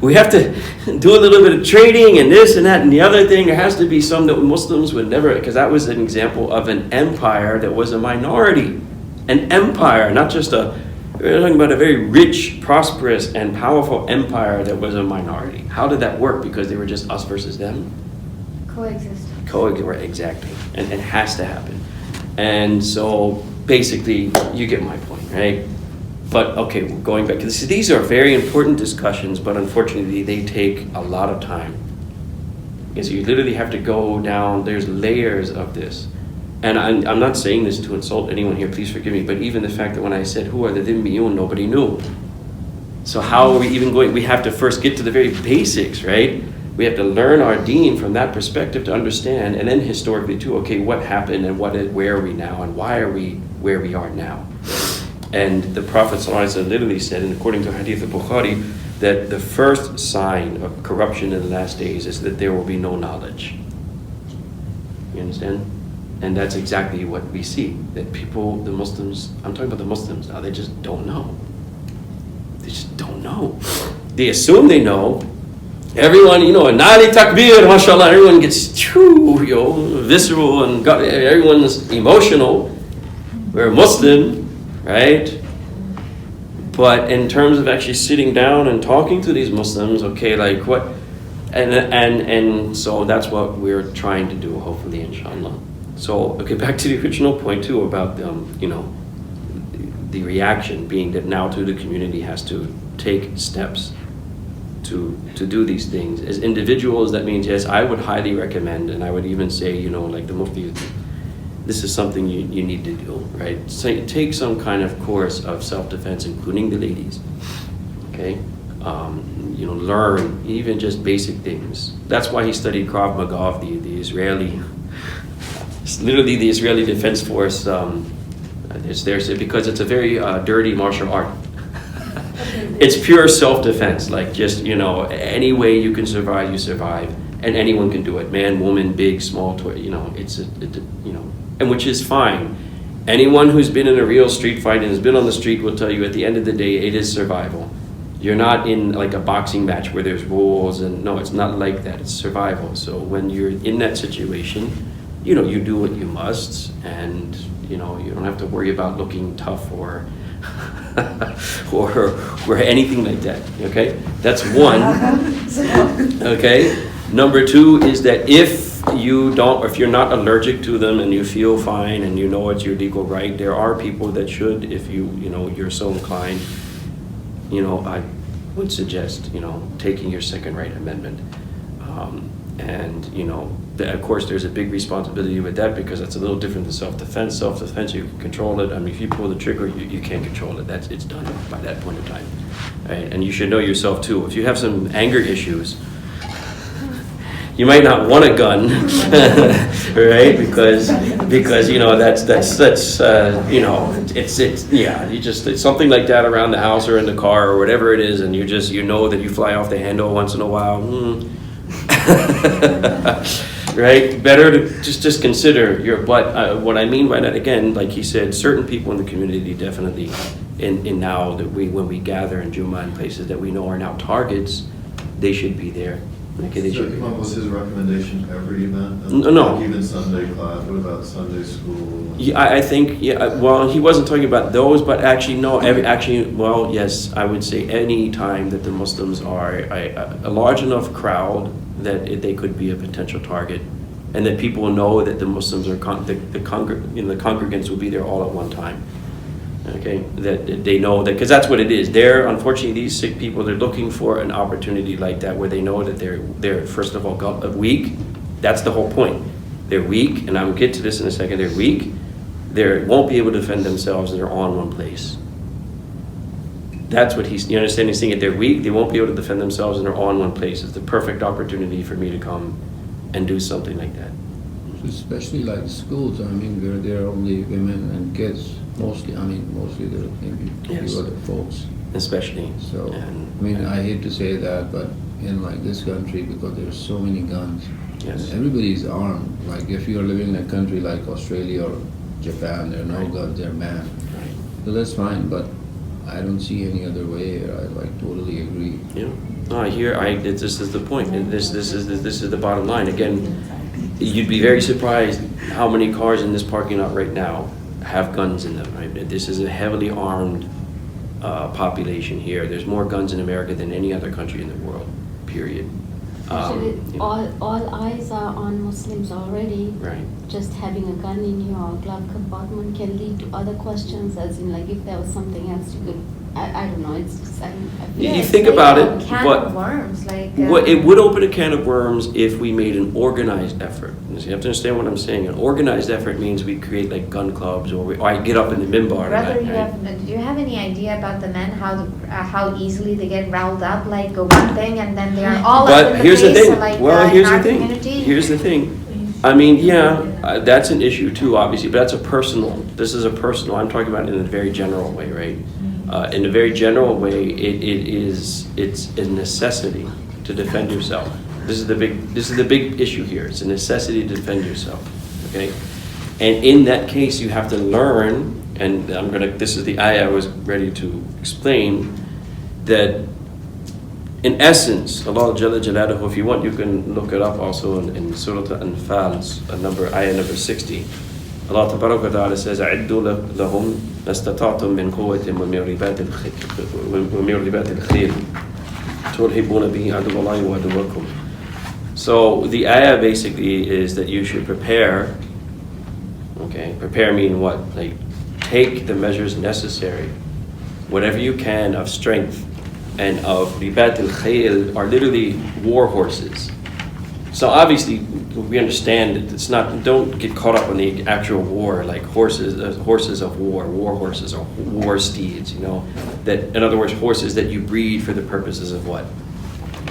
we have to do a little bit of trading and this and that and the other thing. There has to be some that Muslims would never, because that was an example of an empire that was a minority. An empire, not just we're talking about a very rich, prosperous, and powerful empire that was a minority. How did that work? Because they were just us versus them? Coexist. Exactly. And it has to happen. And so basically, you get my point, right? But okay, going back to this, these are very important discussions, but unfortunately, they take a lot of time. Because you literally have to go down, there's layers of this. And I'm not saying this to insult anyone here, please forgive me, but even the fact that when I said, who are the dhimmiyun, nobody knew. So how are we even going? We have to first get to the very basics, right? We have to learn our deen from that perspective to understand, and then historically too, okay, what happened and where are we now and why are we where we are now? And the Prophet ﷺ literally said, and according to Hadith al-Bukhari, that the first sign of corruption in the last days is that there will be no knowledge. You understand? And that's exactly what we see. That people, the Muslims, I'm talking about the Muslims now, they just don't know. They just don't know. They assume they know. Everyone, Nali Takbir, mashallah, everyone gets visceral and everyone's emotional. We're Muslim, right? But in terms of actually sitting down and talking to these Muslims, okay, like what, and so that's what we're trying to do, hopefully, inshallah. So, okay, back to the original point too about, the reaction being that now too the community has to take steps to do these things. As individuals, that means, yes, I would highly recommend, and I would even say, like the Mufti, this is something you need to do, right? So take some kind of course of self-defense, including the ladies, okay? Learn even just basic things. That's why he studied Krav Maga, the Israeli, it's literally the Israeli Defense Force. It's there because it's a very dirty martial art. It's pure self-defense, like just, any way you can survive, you survive. And anyone can do it, man, woman, big, small, and which is fine. Anyone who's been in a real street fight and has been on the street will tell you at the end of the day, it is survival. You're not in like a boxing match where there's rules, and no, it's not like that, it's survival. So when you're in that situation, you do what you must, and you don't have to worry about looking tough or or anything like that, okay? That's one, okay? Number two is that if you're not allergic to them and you feel fine and you know it's your legal right, there are people that should, if you're so inclined, I would suggest, taking your second right amendment. And, of course, there's a big responsibility with that because it's a little different than self-defense. Self-defense, you can control it. I mean, if you pull the trigger, you can't control it. It's done by that point in time. Right? And you should know yourself, too. If you have some anger issues, you might not want a gun, right? Because it's something like that around the house or in the car or whatever it is, and you know that you fly off the handle once in a while. Right? Better to just consider what I mean by that, again, like he said, certain people in the community definitely, in now that when we gather in Jumu'ah and places that we know are now targets, they should be there. Okay, they So, should be Imam, was his recommendation every event? No. Like even Sunday class, what about Sunday school? Yeah, I think, well, he wasn't talking about those, but actually, no, yes, I would say any time that the Muslims are a large enough crowd that they could be a potential target, and that people know that the Muslims are, the congregants will be there all at one time. Okay, that they know that, because that's what it is. Unfortunately, these sick people, they're looking for an opportunity like that where they know that they're first of all weak. That's the whole point. They're weak, and I'll get to this in a second. They're weak. They won't be able to defend themselves, and they're all in one place. That's what you understand? He's saying that they're weak. They won't be able to defend themselves, and they're all in one place. It's the perfect opportunity for me to come and do something like that. Especially like schools, I mean, there are only women and kids, mostly there are maybe Yes. few other folks. Especially. So, And- I hate to say that, but in like this country, because there's so many guns, Yes. and everybody's armed. Like if you're living in a country like Australia or Japan, there are no Right. guns, they're banned. Right. So that's fine, but I don't see any other way. I totally agree. Yeah. No, this is the point. And this is the bottom line. Again, you'd be very surprised how many cars in this parking lot right now have guns in them. Right? This is a heavily armed population here. There's more guns in America than any other country in the world. Period. Actually, You know. all eyes are on Muslims already. Right. Just having a gun in your glove compartment can lead to other questions, as in like if there was something else you could, I don't know, it's just, I feel You it's think like about a it, can but of worms, like. it would open a can of worms if we made an organized effort. You have to understand what I'm saying. An organized effort means we create like gun clubs, or I get up in the minbar. Brother, right? do you have any idea about the men, how easily they get riled up, like one thing and then they are all up But in the here's the face, thing. like Here's in our the thing. community? Here's the thing. I mean, that's an issue too, obviously, but that's a personal. This is a personal. I'm talking about it in a very general way, right? In a very general way, it's a necessity to defend yourself. This is the big issue here. It's a necessity to defend yourself. Okay, and in that case, you have to learn. And this is the ayah I was ready to explain, that in essence, Allah Jalla Jalaluhu, if you want, you can look it up also in Surah Al-Anfal, ayah number 60. Allah Tabaraka wa Ta'ala says, أَعِدُّوا لَهُمْ مَسْتَطَعْتُم مِّن قُوَّةٍ وَمِن رِبَاطِ الْخَيْلِ تُرْهِبُونَ بِهِ عَدُوَّ اللَّهِ وَعَدُوَّكُمْ. So the ayah basically is that you should prepare. Okay, prepare mean what? Like, take the measures necessary, whatever you can of strength and of ribat al-khayl are literally war horses. So obviously we understand that it's not, don't get caught up in the actual war, like horses of war horses or war steeds, that, in other words, horses that you breed for the purposes of what?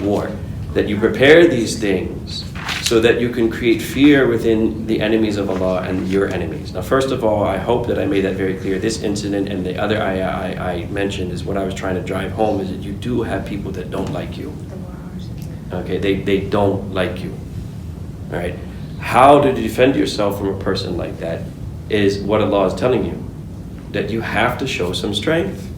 War. That you prepare these things so that you can create fear within the enemies of Allah and your enemies. Now, first of all, I hope that I made that very clear. This incident and the other ayah I mentioned is what I was trying to drive home, is that you do have people that don't like you. Okay, they don't like you. All right. How to defend yourself from a person like that is what Allah is telling you. That you have to show some strength.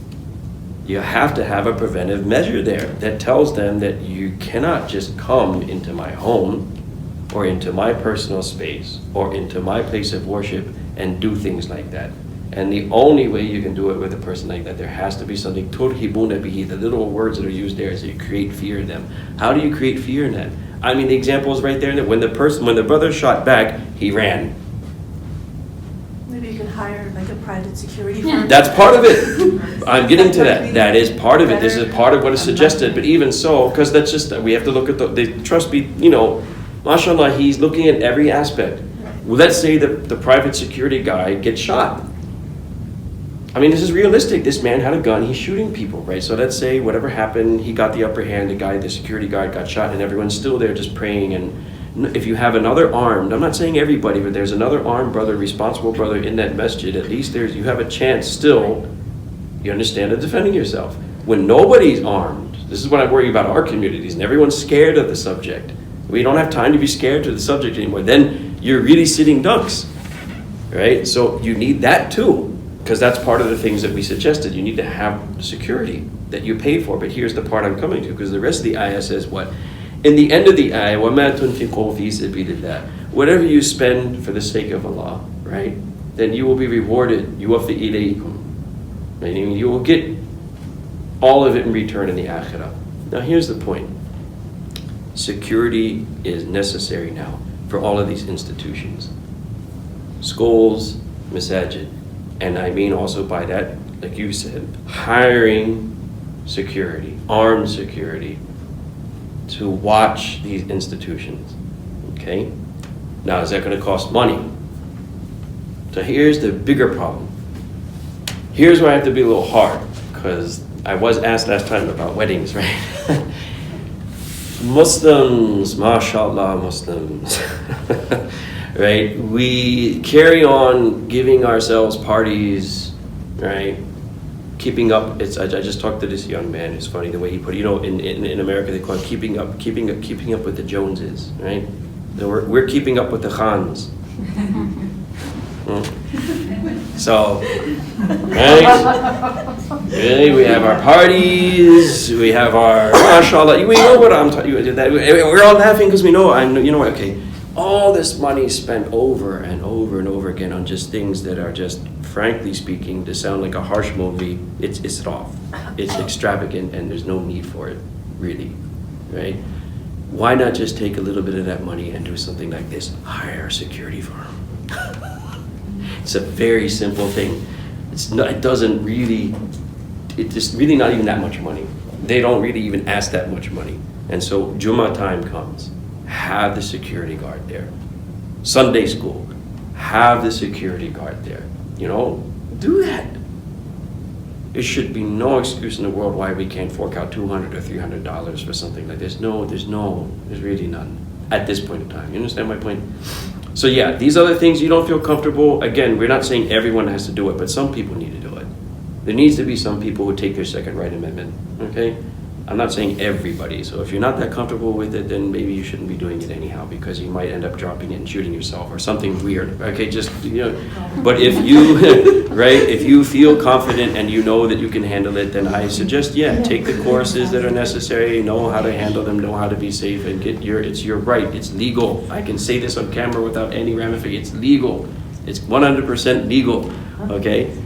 You have to have a preventive measure there that tells them that you cannot just come into my home or into my personal space or into my place of worship and do things like that. And the only way you can do it with a person like that, there has to be something, turhibuna bihi, the little words that are used there is that you create fear in them. How do you create fear in them? I mean, the example is right there, that when the brother shot back, he ran. Maybe you could hire like a private security firm. That's part of it. I'm getting to that. That is part of it. This is part of what is suggested. But even so, because that's just, we have to look at the trust be, mashallah, he's looking at every aspect. Well, let's say the private security guy gets shot. I mean, this is realistic. This man had a gun. He's shooting people, right? So let's say whatever happened, he got the upper hand. The security guard got shot, and everyone's still there just praying. And if you have another armed, I'm not saying everybody, but there's another armed brother, responsible brother in that masjid, at least you have a chance still, you understand, of defending yourself. When nobody's armed, this is what I worry about our communities, and everyone's scared of the subject. We don't have time to be scared to the subject anymore. Then you're really sitting ducks, right? So you need that too. Because that's part of the things that we suggested. You need to have security that you pay for. But here's the part I'm coming to, because the rest of the ayah says what? In the end of the ayah, وَمَا تُنْفِقُوا فِي سَبِيلِ اللَّهِ, whatever you spend for the sake of Allah, right? Then you will be rewarded. يُوَفِّ إِلَيْكُمْ. Meaning you will get all of it in return in the akhirah. Now here's the point. Security is necessary now for all of these institutions. Schools, masajid. And I mean also by that, like you said, hiring security, armed security, to watch these institutions, okay? Now, is that going to cost money? So here's the bigger problem. Here's where I have to be a little hard, because I was asked last time about weddings, right? Muslims, mashallah, Muslims. Right? We carry on giving ourselves parties, right? Keeping up. I just talked to this young man. It's funny the way he put it. In America they call it keeping up with the Joneses, right? So we're keeping up with the Khans. So, right? Really, we have our parties. We have our mashallah. We know what I'm talking. We're all laughing because we know. Okay. All this money spent over and over and over again on just things that are just, frankly speaking, to sound like a harsh movie, it's israf. It's extravagant and there's no need for it, really, right? Why not just take a little bit of that money and do something like this? Hire a security firm. It's a very simple thing. It's just really not even that much money. They don't really even ask that much money. And so Jummah time comes. Have the security guard there. Sunday school, have the security guard there. Do that. There should be no excuse in the world why we can't fork out $200 or $300 for something like this. No, there's really none at this point in time. You understand my point? So yeah, these other things you don't feel comfortable. Again, we're not saying everyone has to do it, but some people need to do it. There needs to be some people who take their second right amendment. Okay? I'm not saying everybody, so if you're not that comfortable with it, then maybe you shouldn't be doing it anyhow, because you might end up dropping it and shooting yourself or something weird. Okay, but if you, right, if you feel confident and you know that you can handle it, then I suggest, take the courses that are necessary, know how to handle them, know how to be safe, and it's your right, it's legal. I can say this on camera without any ramification. It's legal. It's 100% legal, okay?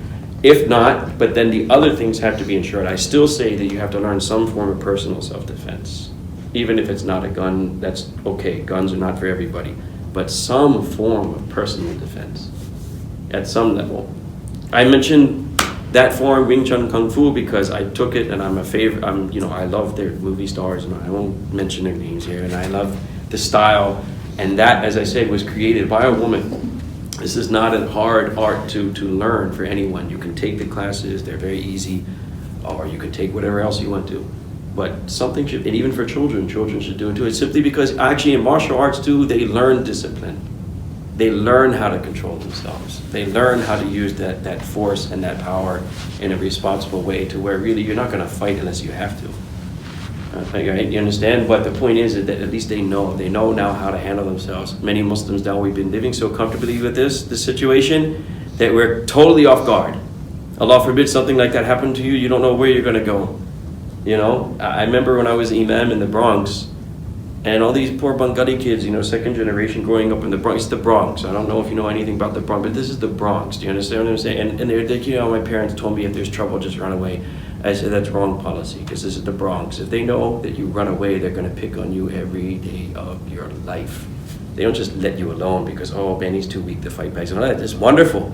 If not, but then the other things have to be ensured. I still say that you have to learn some form of personal self-defense. Even if it's not a gun, that's okay. Guns are not for everybody. But some form of personal defense at some level. I mentioned that form, Wing Chun Kung Fu, because I took it and I'm a favorite. I love their movie stars, and I won't mention their names here. And I love the style. And that, as I said, was created by a woman. This is not a hard art to learn for anyone. You can take the classes, they're very easy, or you can take whatever else you want to. But something should, and even for children should do it too. It's simply because actually in martial arts too, they learn discipline. They learn how to control themselves. They learn how to use that force and that power in a responsible way, to where really you're not gonna fight unless you have to. Right? You understand? But the point is that at least they know now how to handle themselves. Many Muslims now, we've been living so comfortably with this situation that we're totally off guard. Allah forbid something like that happened to you, you don't know where you're going to go. I remember when I was imam in the Bronx, and all these poor Bengali kids, second generation growing up in the Bronx. It's the Bronx. I don't know if you know anything about the Bronx, but this is the Bronx. Do you understand what I'm saying? And they're like, my parents told me if there's trouble, just run away. I said, that's wrong policy, because this is the Bronx. If they know that you run away, they're going to pick on you every day of your life. They don't just let you alone because, Benny's too weak to fight back. So that's wonderful.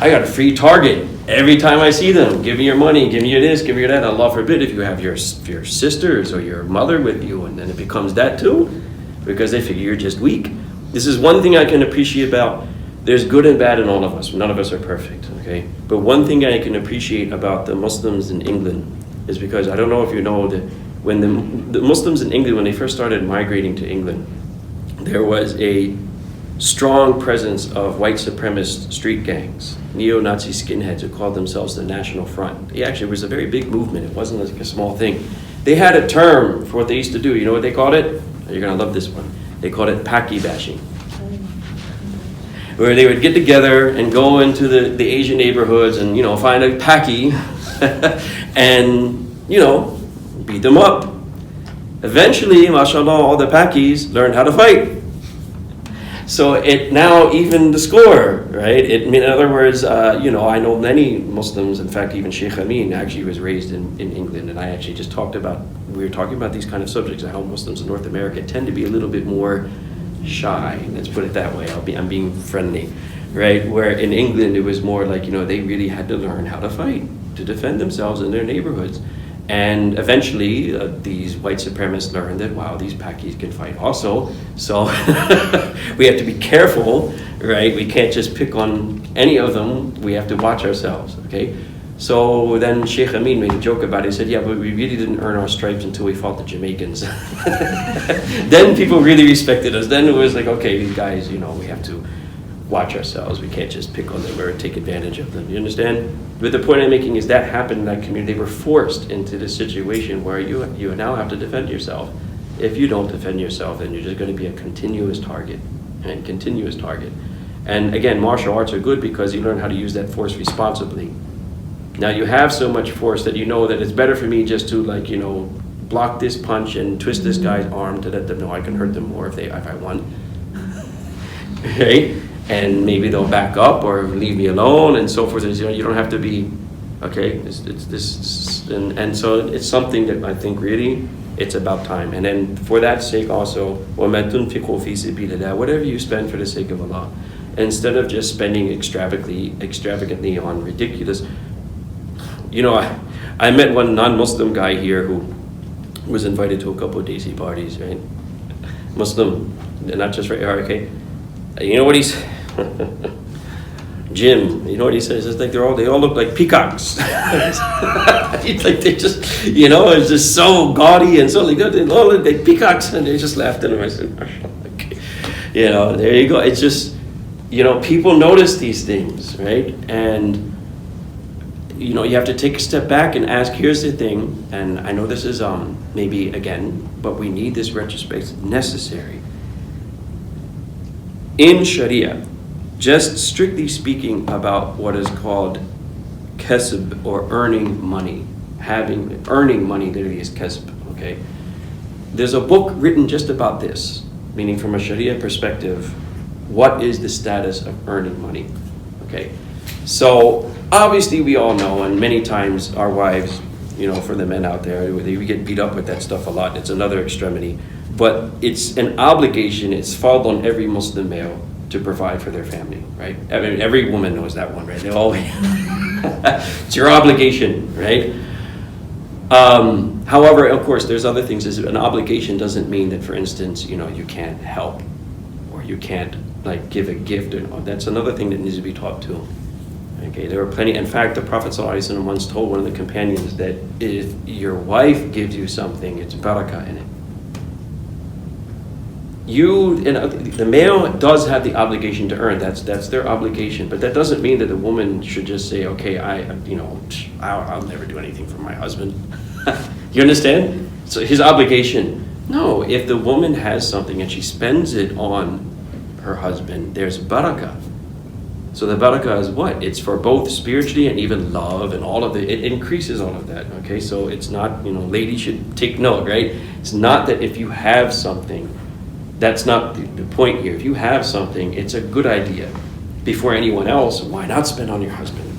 I got a free target every time I see them. Give me your money, give me your this, give me your that. Allah forbid if you have your sisters or your mother with you, and then it becomes that too, because they figure you're just weak. This is one thing I can appreciate about, there's good and bad in all of us. None of us are perfect, okay? But one thing I can appreciate about the Muslims in England is because, I don't know if you know, that when the Muslims in England, when they first started migrating to England, there was a strong presence of white supremacist street gangs, neo-Nazi skinheads who called themselves the National Front. It actually was a very big movement. It wasn't like a small thing. They had a term for what they used to do. You know what they called it? You're going to love this one. They called it Paki bashing. Where they would get together and go into the Asian neighborhoods and, you know, find a Paki and, you know, beat them up. Eventually, mashallah, all the Pakis learned how to fight. So it now even the score, right? In other words, you know, I know many Muslims. In fact, even Sheikh Amin actually was raised in England, and I actually just we were talking about these kind of subjects. How Muslims in North America tend to be a little bit more shy. Let's put it that way. I'm being friendly, right? Where in England it was more like, you know, they really had to learn how to fight to defend themselves in their neighborhoods. And eventually, these white supremacists learned that, wow, these Pakis can fight also. So we have to be careful, right? We can't just pick on any of them. We have to watch ourselves, okay? So then Sheikh Amin made a joke about it. He said, yeah, but we really didn't earn our stripes until we fought the Jamaicans. Then people really respected us. Then it was like, okay, these guys, you know, we have to watch ourselves. We can't just pick on them or take advantage of them. You understand? But the point I'm making is that happened in that community. They were forced into this situation where you now have to defend yourself. If you don't defend yourself, then you're just going to be a continuous target. And continuous target. And again, martial arts are good because you learn how to use that force responsibly. Now you have so much force that you know that it's better for me just to, like, you know, block this punch and twist this guy's arm to let them know I can hurt them more if I want. Okay? And maybe they'll back up or leave me alone and so forth. You know, you don't have to be, okay? And so it's something that I think really, it's about time. And then for that sake also, وَمَا تُنْفِقُوا فِي سَبِيلِ اللَّهِ, whatever you spend for the sake of Allah, instead of just spending extravagantly on ridiculous. You know, I met one non-Muslim guy here who was invited to a couple of Desi parties, right? Muslim, not just right, okay? You know what he's, Jim, you know what he says? It's like they all look like peacocks. It's like they just, you know, it's just so gaudy and so they all look like peacocks, and they just laughed at him. I said, okay. You know, there you go. It's just, you know, people notice these things, right? And you know, you have to take a step back and ask, here's the thing, and I know this is maybe again, but we need this retrospect necessary. In Sharia, just strictly speaking about what is called kasb, or earning money, earning money literally is kasb, okay? There's a book written just about this, meaning from a Sharia perspective, what is the status of earning money, okay? So obviously we all know, and many times our wives, you know, for the men out there, we get beat up with that stuff a lot. It's another extremity. But it's an obligation, it's fard on every Muslim male to provide for their family, right? I mean, every woman knows that one, right? They always, it's your obligation, right? However, of course, there's other things. An obligation doesn't mean that, for instance, you know, you can't help, or you can't, like, give a gift. That's another thing that needs to be taught too. Okay, there were plenty. In fact, the Prophet ﷺ once told one of the companions that if your wife gives you something, it's barakah in it. The male does have the obligation to earn. That's their obligation. But that doesn't mean that the woman should just say, okay, I'll never do anything for my husband. You understand? So his obligation. No, if the woman has something and she spends it on her husband, there's barakah. So the barakah is what? It's for both spiritually and even love and all of it increases all of that, okay? So it's not, you know, ladies should take note, right? It's not that if you have something, that's not the point here. If you have something, it's a good idea. Before anyone else, why not spend on your husband?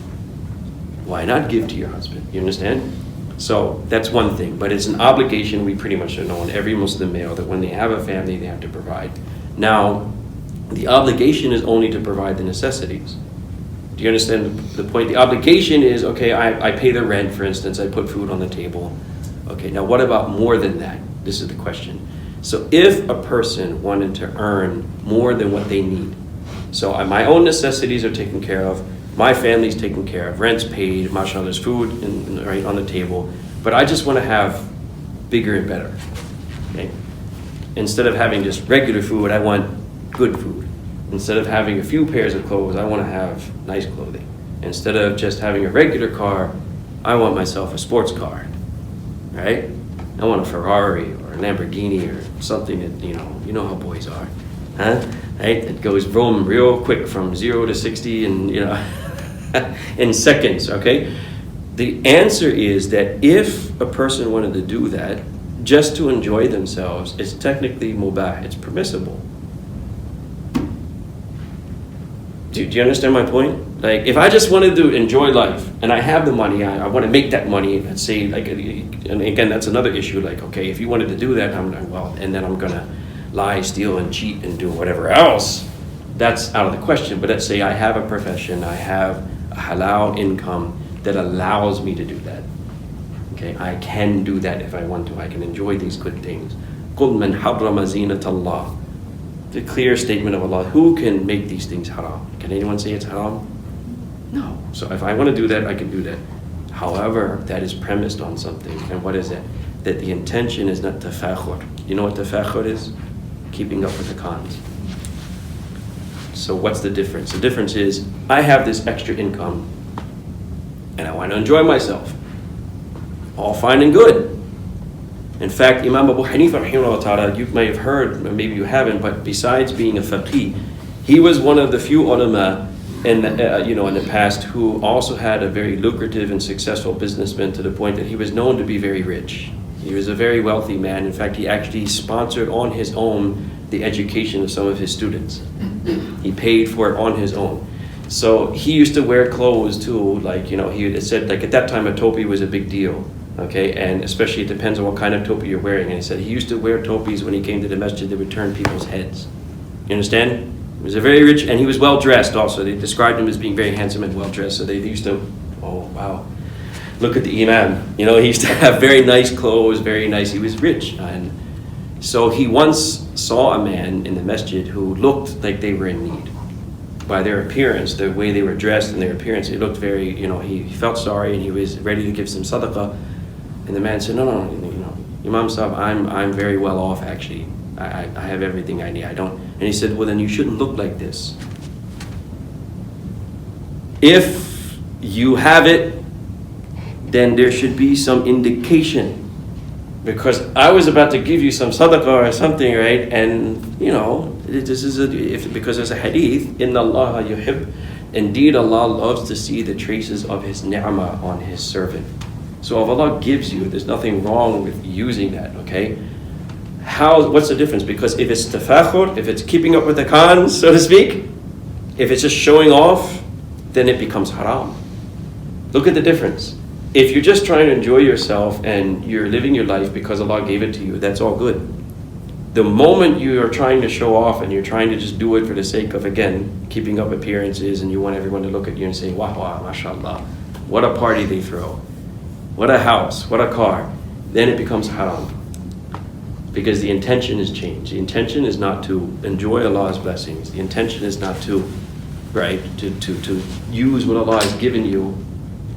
Why not give to your husband? You understand? So that's one thing, but it's an obligation we pretty much know in every Muslim male that when they have a family, they have to provide. Now, the obligation is only to provide the necessities. Do you understand the point? The obligation is, okay, I pay the rent, for instance, I put food on the table. Okay, now what about more than that? This is the question. So if a person wanted to earn more than what they need, so my own necessities are taken care of, my family's taken care of, rent's paid, mashallah, there's food right on the table, but I just want to have bigger and better. Okay? Instead of having just regular food, I want good food. Instead of having a few pairs of clothes, I want to have nice clothing. Instead of just having a regular car, I want myself a sports car, right? I want a Ferrari or a Lamborghini or something that, you know how boys are, huh? Right? It goes vroom real quick from 0 to 60 and, in seconds, okay? The answer is that if a person wanted to do that just to enjoy themselves, it's technically mubah, it's permissible. Do you understand my point? Like, if I just wanted to enjoy life and I have the money, I want to make that money, let's say, like, and again, that's another issue, like, okay, if you wanted to do that, and then I'm going to lie, steal, and cheat and do whatever else, that's out of the question. But let's say I have a profession, I have a halal income that allows me to do that. Okay, I can do that if I want to. I can enjoy these good things. قُلْ مَنْ حَرَّمَ زِينَةَ اللَّهِ. The clear statement of Allah. Who can make these things haram? Can anyone say it's haram? No. So if I want to do that, I can do that. However, that is premised on something. And what is it? That the intention is not tafakhur. You know what tafakhur is? Keeping up with the cons. So what's the difference? The difference is, I have this extra income and I want to enjoy myself. All fine and good. In fact, Imam Abu Hanifa, rahimahullah ta'ala, you may have heard, maybe you haven't, but besides being a faqih, he was one of the few ulama in the past who also had a very lucrative and successful businessman, to the point that he was known to be very rich. He was a very wealthy man. In fact, he actually sponsored on his own the education of some of his students. He paid for it on his own. So he used to wear clothes too, like, he said, like, at that time a topi was a big deal. Okay, and especially it depends on what kind of topi you're wearing. And he said he used to wear topis when he came to the masjid that would turn people's heads. You understand? He was a very rich, and he was well dressed also. They described him as being very handsome and well dressed. So they used to, oh wow, look at the imam. He used to have very nice clothes, very nice. He was rich, and so he once saw a man in the masjid who looked like they were in need. By their appearance, the way they were dressed and their appearance, he looked very, he felt sorry and he was ready to give some sadaqah. And the man said, no, Imam Sahib, I'm very well off actually. I have everything I need. I don't. And he said, well, then you shouldn't look like this. If you have it, then there should be some indication. Because I was about to give you some sadaqah or something, right? And, this is because there's a hadith, Inna Allah yuhib. Indeed, Allah loves to see the traces of His ni'mah on His servant. So if Allah gives you, there's nothing wrong with using that, okay? What's the difference? Because if it's tafakhur, if it's keeping up with the cons, so to speak, if it's just showing off, then it becomes haram. Look at the difference. If you're just trying to enjoy yourself and you're living your life because Allah gave it to you, that's all good. The moment you are trying to show off and you're trying to just do it for the sake of, again, keeping up appearances, and you want everyone to look at you and say, wow, mashallah, what a party they throw. What a house, what a car, then it becomes haram. Because the intention is changed. The intention is not to enjoy Allah's blessings. The intention is not to use what Allah has given you,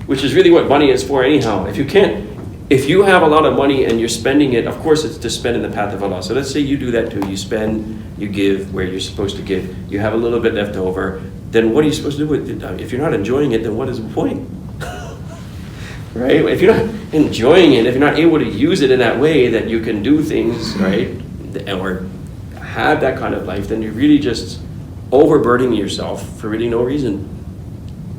which is really what money is for anyhow. If you have a lot of money and you're spending it, of course it's to spend in the path of Allah. So let's say you do that too. You spend, you give where you're supposed to give. You have a little bit left over. Then what are you supposed to do with it? If you're not enjoying it, then what is the point? Right? If you're not enjoying it, if you're not able to use it in that way that you can do things, right, or have that kind of life, then you're really just overburdening yourself for really no reason.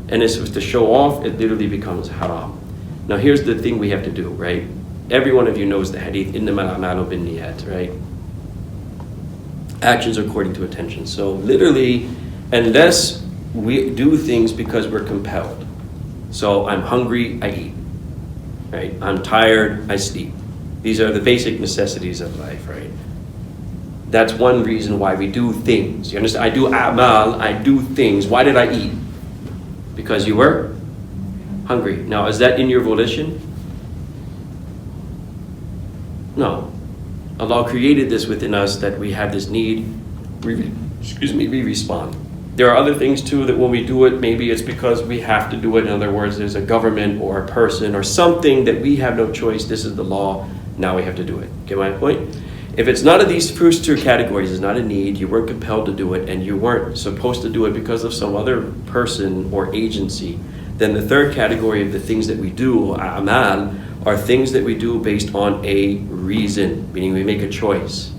And it's to show off, it literally becomes haram. Now here's the thing we have to do, right? Every one of you knows the hadith, innamal a'malu binniyat, right? Actions are according to attention. So literally, unless we do things because we're compelled. So I'm hungry, I eat. Right? I'm tired, I sleep. These are the basic necessities of life, right? That's one reason why we do things. You understand? I do a'mal, I do things. Why did I eat? Because you were hungry. Now, is that in your volition? No. Allah created this within us that we have this need. We respond. There are other things too that when we do it, maybe it's because we have to do it. In other words, there's a government or a person or something that we have no choice. This is the law. Now we have to do it. Get my point? If it's not of these first two categories, it's not a need, you weren't compelled to do it, and you weren't supposed to do it because of some other person or agency, then the third category of the things that we do, a'mal, are things that we do based on a reason, meaning we make a choice.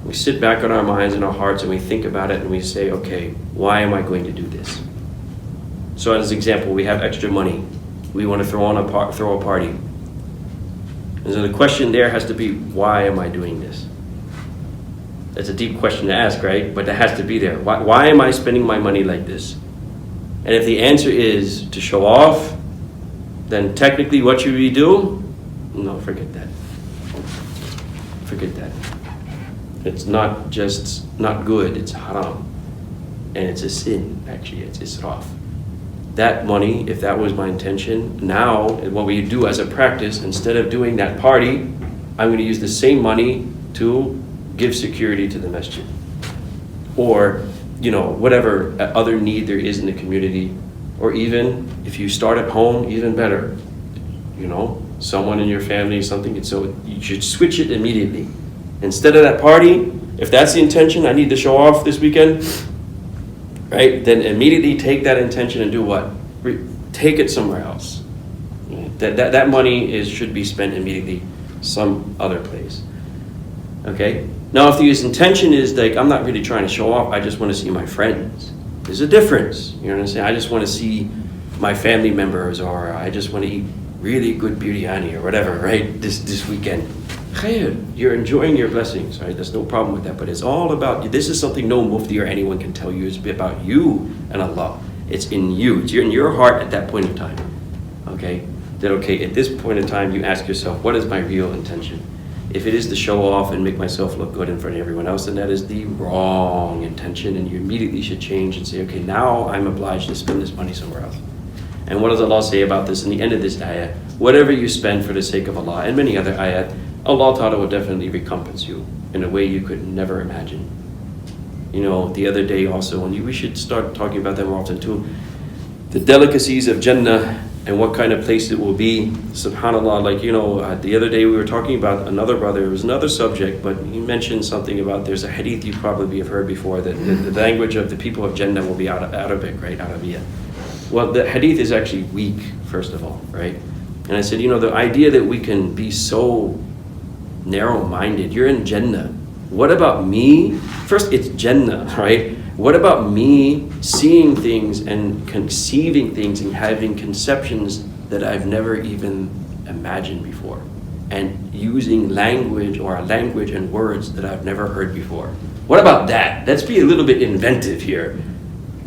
We sit back on our minds and our hearts and we think about it and we say, okay, why am I going to do this? So as an example, we have extra money. We want to throw a party. And so the question there has to be, why am I doing this? That's a deep question to ask, right? But that has to be there. Why am I spending my money like this? And if the answer is to show off, then technically what should we do? No, forget that. Forget that. It's not just not good, it's haram. And it's a sin, actually, it's israf. That money, if that was my intention, now what we do as a practice, instead of doing that party, I'm going to use the same money to give security to the masjid. Or, whatever other need there is in the community. Or even, if you start at home, even better. Someone in your family, something, so you should switch it immediately. Instead of that party, if that's the intention, I need to show off this weekend, right? Then immediately take that intention and do what? Take it somewhere else. That money should be spent immediately some other place. Okay? Now, if his intention is like, I'm not really trying to show off, I just want to see my friends. There's a difference. You know what I'm saying? I just want to see my family members, or I just want to eat really good biryani or whatever, right? This weekend. Khair, you're enjoying your blessings, right? There's no problem with that, but it's all about, this is something no mufti or anyone can tell you. It's about you and Allah. It's in you. It's in your heart at that point in time. Okay? That, at this point in time, you ask yourself, what is my real intention? If it is to show off and make myself look good in front of everyone else, then that is the wrong intention, and you immediately should change and say, okay, now I'm obliged to spend this money somewhere else. And what does Allah say about this in the end of this ayah? Whatever you spend for the sake of Allah, and many other ayat, Allah Ta'ala will definitely recompense you in a way you could never imagine. The other day also, and we should start talking about that more often too, the delicacies of Jannah and what kind of place it will be. SubhanAllah, the other day we were talking about another brother, it was another subject, but he mentioned something about, there's a hadith you probably have heard before, that the language of the people of Jannah will be Arabic, right? Arabiya. Well, the hadith is actually weak, first of all, right? And I said, the idea that we can be so narrow-minded. You're in Jannah. What about me? First, it's Jannah, right? What about me seeing things and conceiving things and having conceptions that I've never even imagined before? And using language and words that I've never heard before. What about that? Let's be a little bit inventive here.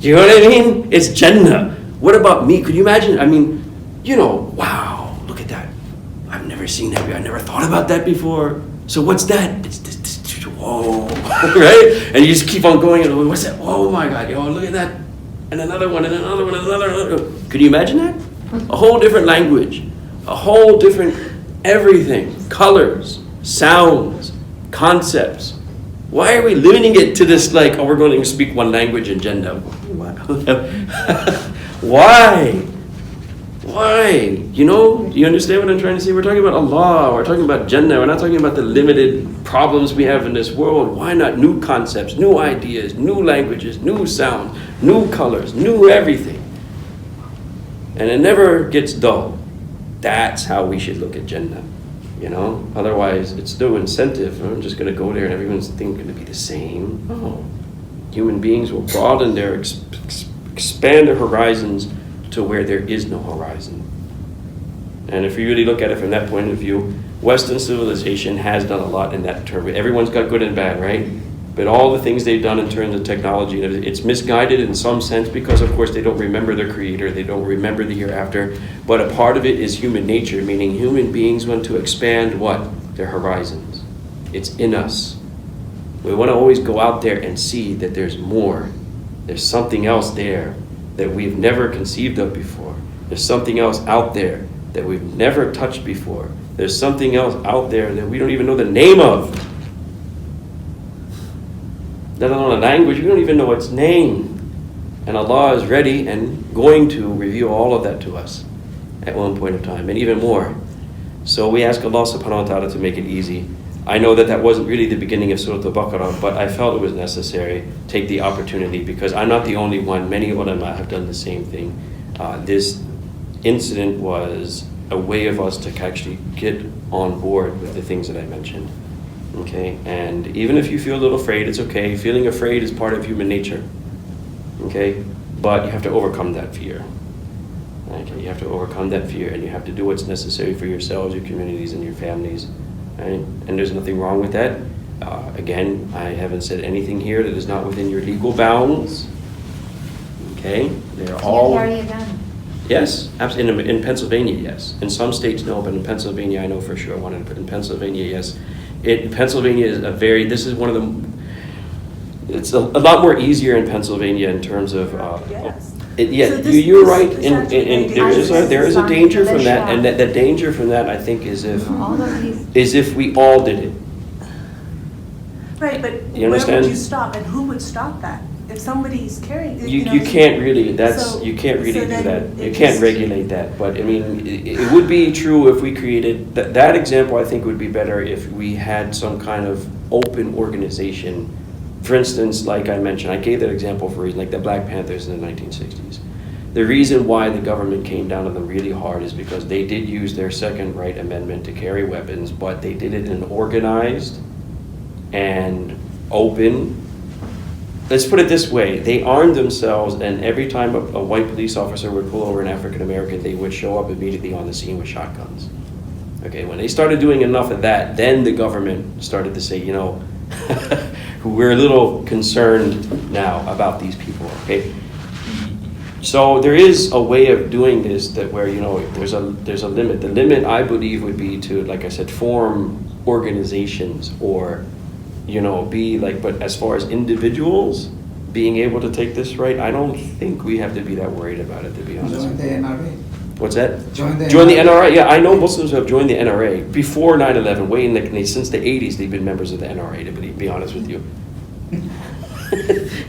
You know what I mean? It's Jannah. What about me? Could you imagine? Wow, look at that. I've never seen that. I never thought about that before. So what's that? It's this whoa, right? And you just keep on going. And what's that? Oh my God! Look at that! And another one, and another one, and another one. Could you imagine that? A whole different language, a whole different everything, colors, sounds, concepts. Why are we limiting it to this? We're going to speak one language in Jannah. Why? Do you understand what I'm trying to say? We're talking about Allah, we're talking about Jannah, we're not talking about the limited problems we have in this world. Why not new concepts, new ideas, new languages, new sounds, new colors, new everything? And it never gets dull. That's how we should look at Jannah. Otherwise it's no incentive. I'm just going to go there and everyone's going to be the same. No. Human beings will broaden expand their horizons to where there is no horizon. And if you really look at it from that point of view, Western civilization has done a lot in that term. Everyone's got good and bad, right? But all the things they've done in terms of technology, it's misguided in some sense because, of course, they don't remember their creator, they don't remember the hereafter. But a part of it is human nature, meaning human beings want to expand what? Their horizons. It's in us. We want to always go out there and see that there's more. There's something else there. that we've never conceived of before. There's something else out there that we've never touched before. There's something else out there that we don't even know the name of. Let alone a language, we don't even know its name. And Allah is ready and going to reveal all of that to us at one point in time, and even more. So we ask Allah subhanahu wa ta'ala to make it easy. I know that that wasn't really the beginning of Surah Al-Baqarah, but I felt it was necessary. Take the opportunity, because I'm not the only one. Many ulama have done the same thing. This incident was a way of us to actually get on board with the things that I mentioned. Okay, and even if you feel a little afraid, it's okay. Feeling afraid is part of human nature. Okay, but you have to overcome that fear. Okay, you have to overcome that fear, and you have to do what's necessary for yourselves, your communities, and your families. Right? And there's nothing wrong with that. Again, I haven't said anything here that is not within your legal bounds. Okay, they're all. Can you carry a gun? Yes, absolutely. In Pennsylvania, yes. In some states, no, but in Pennsylvania, I know for sure. In Pennsylvania, yes. Pennsylvania is this is one of the. It's a lot more easier in Pennsylvania in terms of. Yes. Yeah, So this- you're this right. is And actually there is a danger from that, militia. and the danger from that, I think, is All of these. if we all did it. Right, but You where understand? would you stop, and who would stop that? If somebody's carrying, You know, can't really. so- You can't really so do then that. You it can't just- regulate that. But I mean, it would be true if we created that example. I think would be better if we had some kind of open organization. For instance, like I mentioned, I gave that example for a reason, like the Black Panthers in the 1960s. The reason why the government came down on them really hard is because they did use their Second Right Amendment to carry weapons, but they did it in an organized and open. Let's put it this way, they armed themselves, and every time a white police officer would pull over an African American, they would show up immediately on the scene with shotguns. Okay, when they started doing enough of that, then the government started to say, we're a little concerned now about these people, okay? So there is a way of doing this that where, there's a limit. The limit, I believe, would be to, like I said, form organizations or, but as far as individuals being able to take this right, I don't think we have to be that worried about it, to be honest. Join the NRA. What's that? Join the NRA. Yeah, I know Muslims who have joined the NRA before 9/11. Since the 80s, they've been members of the NRA, to be honest with you.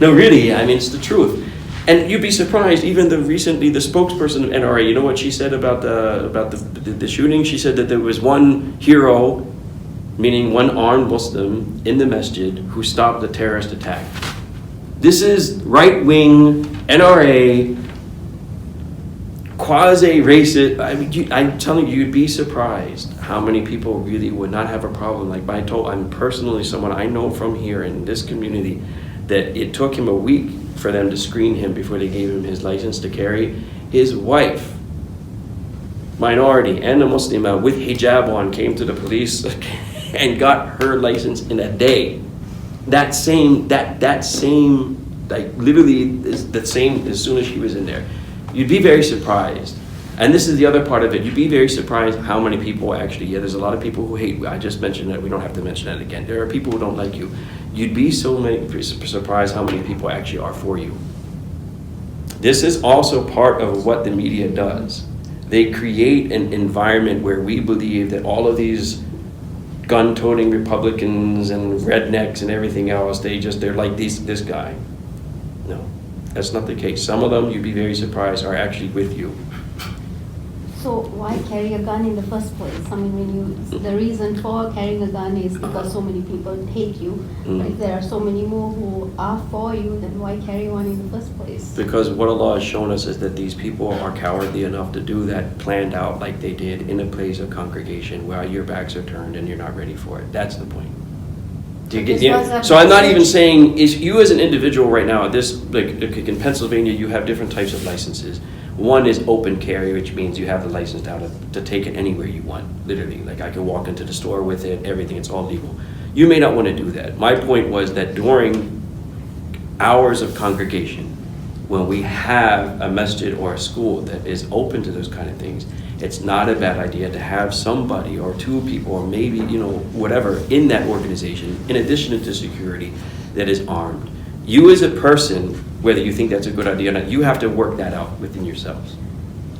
No, really, I mean, it's the truth. And you'd be surprised, even recently, the spokesperson of NRA, you know what she said about the shooting? She said that there was one hero, meaning one armed Muslim, in the masjid who stopped the terrorist attack. This is right-wing NRA, quasi-racist. I mean, I'm telling you, you'd be surprised how many people really would not have a problem. Like I'm personally someone I know from here in this community that it took him a week for them to screen him before they gave him his license to carry. His wife, minority and a Muslimah with hijab on, came to the police and got her license in a day. That same, like literally is the same as soon as she was in there. You'd be very surprised. And this is the other part of it. You'd be very surprised how many people actually, there's a lot of people who hate you. I just mentioned that. We don't have to mention that again. There are people who don't like you. You'd be surprised how many people actually are for you. This is also part of what the media does. They create an environment where we believe that all of these gun-toting Republicans and rednecks and everything else, they're like this guy. No, that's not the case. Some of them, you'd be very surprised, are actually with you. So why carry a gun in the first place? I mean, the reason for carrying a gun is because so many people hate you. But if there are so many more who are for you, then why carry one in the first place? Because what Allah has shown us is that these people are cowardly enough to do that, planned out like they did in a place of congregation where your backs are turned and you're not ready for it. That's the point. Do you get, This was a so I'm not even message. saying, is you as an individual right now, in Pennsylvania, you have different types of licenses. One is open carry, which means you have the license now to take it anywhere you want, literally. Like I can walk into the store with it, everything, it's all legal. You may not want to do that. My point was that during hours of congregation, when we have a masjid or a school that is open to those kind of things, it's not a bad idea to have somebody or two people or maybe, whatever, in that organization, in addition to security, that is armed. You as a person whether you think that's a good idea or not. You have to work that out within yourselves.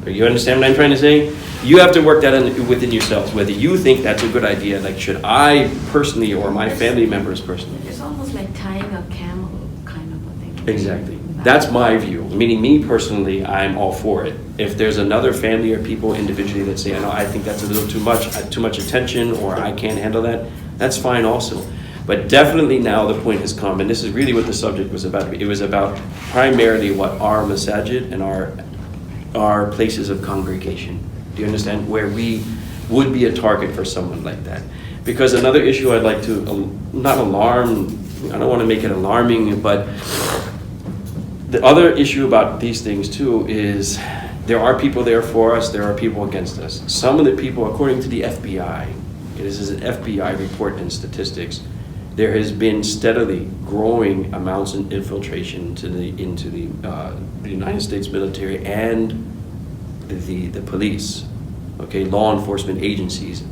You understand what I'm trying to say? You have to work that within yourselves, whether you think that's a good idea, like should I personally or my family members personally. It's almost like tying a camel kind of a thing. Exactly. That's my view. Meaning me personally, I'm all for it. If there's another family or people individually that say, I think that's a little too much attention, or I can't handle that, that's fine also. But definitely now the point has come, and this is really what the subject was about. It was about primarily what our masajid and our places of congregation. Do you understand? Where we would be a target for someone like that. Because another issue I'd like to, not alarm, I don't want to make it alarming, but the other issue about these things too is there are people there for us, there are people against us. Some of the people, according to the FBI, this is an FBI report and statistics, there has been steadily growing amounts of infiltration into the United States military and the police, okay, law enforcement agencies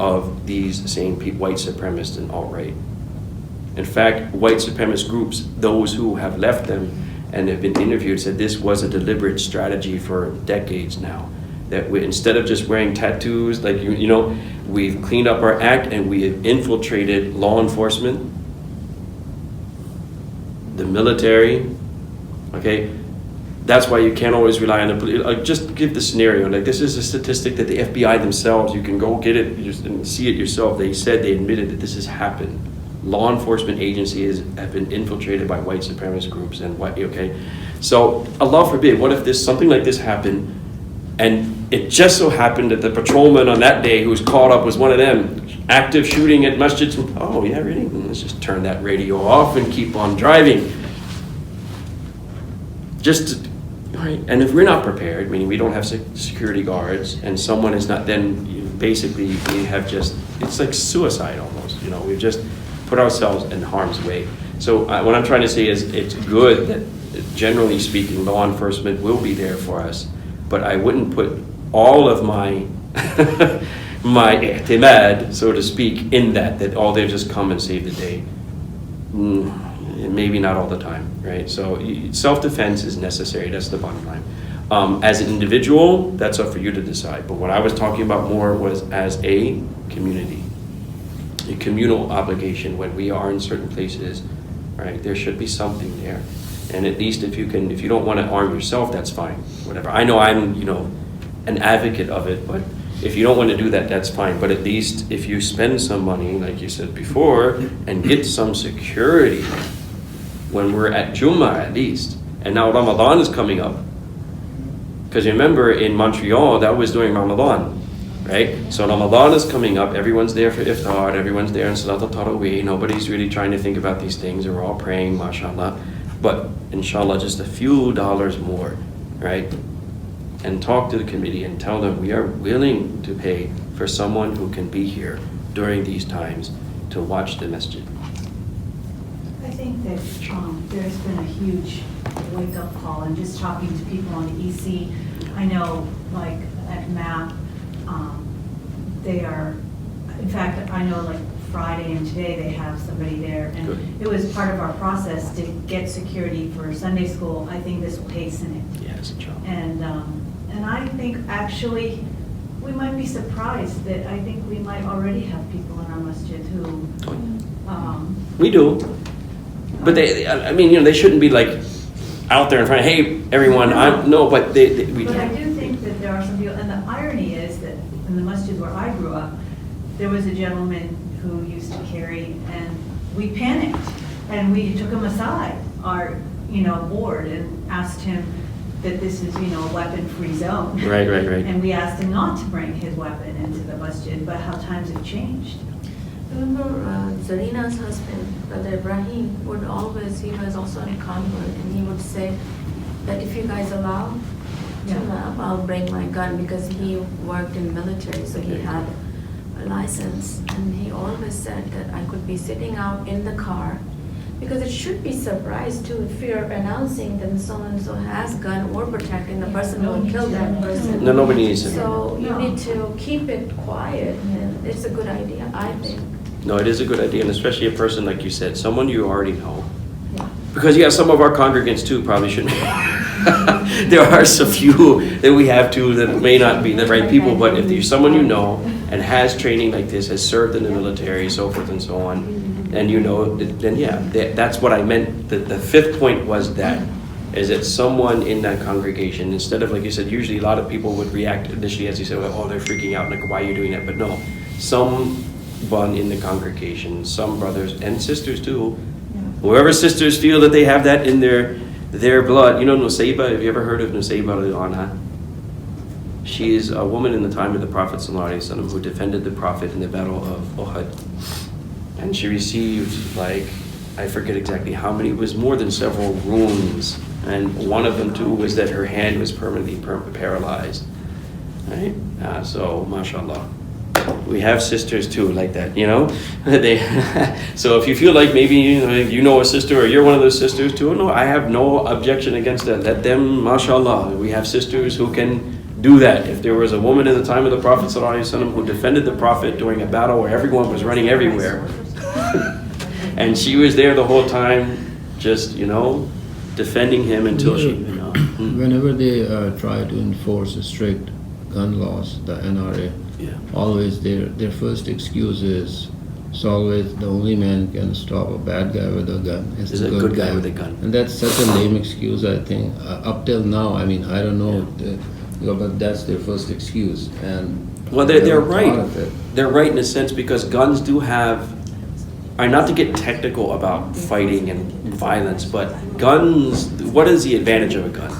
of these same white supremacists and alt-right. In fact, white supremacist groups, those who have left them and have been interviewed, said this was a deliberate strategy for decades now. That instead of just wearing tattoos, like we've cleaned up our act and we have infiltrated law enforcement, the military, okay? That's why you can't always rely on the police. Just give the scenario. Like this is a statistic that the FBI themselves, you can go get it and see it yourself. They said, they admitted that this has happened. Law enforcement agencies have been infiltrated by white supremacist groups and okay? So Allah forbid, what if something like this happened and it just so happened that the patrolman on that day who was caught up was one of them, active shooting at masjids. Oh yeah, really? Let's just turn that radio off and keep on driving. Right? And if we're not prepared, meaning we don't have security guards, and someone is not, then basically we have it's like suicide almost. We've just put ourselves in harm's way. So what I'm trying to say is it's good that generally speaking, law enforcement will be there for us, but I wouldn't put all of my my i'timad, so to speak, in that they'll just come and save the day. Maybe not all the time, right? So self-defense is necessary, that's the bottom line. As an individual, that's up for you to decide. But what I was talking about more was as a community, a communal obligation. When we are in certain places, right, there should be something there. And at least if you don't want to arm yourself, that's fine, whatever. I know I'm, an advocate of it, but if you don't want to do that, that's fine. But at least if you spend some money, like you said before, and get some security when we're at Jummah at least. And now Ramadan is coming up. Because remember, in Montreal, that was during Ramadan, right? So Ramadan is coming up, everyone's there for iftar, everyone's there in Salat al-Tarawih, nobody's really trying to think about these things, we're all praying, mashallah. But inshallah, just a few dollars more, right? And talk to the committee and tell them we are willing to pay for someone who can be here during these times to watch the masjid. I think that there's been a huge wake-up call, and just talking to people on the EC, I know, like at MAP, they are, in fact, I know like Friday and today they have somebody there, and Good. It was part of our process to get security for Sunday school. I think this will hasten it. Yes, inshallah. And I think actually we might be surprised that I think we might already have people in our masjid who. We do. But they shouldn't be like out there in front of, hey, everyone, but we But I do think that there are some people, and the irony is that in the masjid where I grew up, there was a gentleman who used to carry, and we panicked, and we took him aside, our, board, and asked him that this is, a weapon-free zone. Right. And we asked him not to bring his weapon into the masjid, but how times have changed. Remember Zarina's husband, Brother Ibrahim, he was also a convert, and he would say that if you guys allow I'll bring my gun, because he worked in military, so he had a license, and he always said that I could be sitting out in the car, because it should be surprise too if you're announcing that so-and-so has gun or protecting the person who will kill that person. No, nobody needs to. So you need to keep it quiet, and it's a good idea, I think. No, it is a good idea, and especially a person like you said, someone you already know. Yeah. Because some of our congregants too probably shouldn't. There are a few that we have too that may not be the right people, but if there's someone you know and has training like this, has served in the military, so forth and so on, and then yeah, that's what I meant. The fifth point was that, is that someone in that congregation, instead of, like you said, usually a lot of people would react initially as you said, oh, they're freaking out, like, why are you doing that? But no, someone in the congregation, some brothers and sisters too, whoever sisters feel that they have that in their blood. You know Nusayba, have you ever heard of Nusayba anha? She is a woman in the time of the Prophet ﷺ who defended the Prophet in the Battle of Uhud. And she received, like, I forget exactly how many, it was more than several wounds. And one of them too was that her hand was permanently paralyzed. Right? So, mashallah. We have sisters too like that, So if you feel like maybe you know a sister or you're one of those sisters too, no, I have no objection against that. Let them, mashallah. We have sisters who can do that. If there was a woman in the time of the Prophet ﷺ who defended the Prophet during a battle where everyone was running everywhere, and she was there the whole time, just defending him until she. Whenever they try to enforce a strict gun laws, the NRA, always their first excuse is, it's always the only man can stop a bad guy with a gun is a good guy with a gun. And that's such a lame excuse, I think. Up till now, I mean, I don't know, but that's their first excuse. And well, they're right. They're right in a sense, because guns do have. Not to get technical about fighting and violence, but guns. What is the advantage of a gun?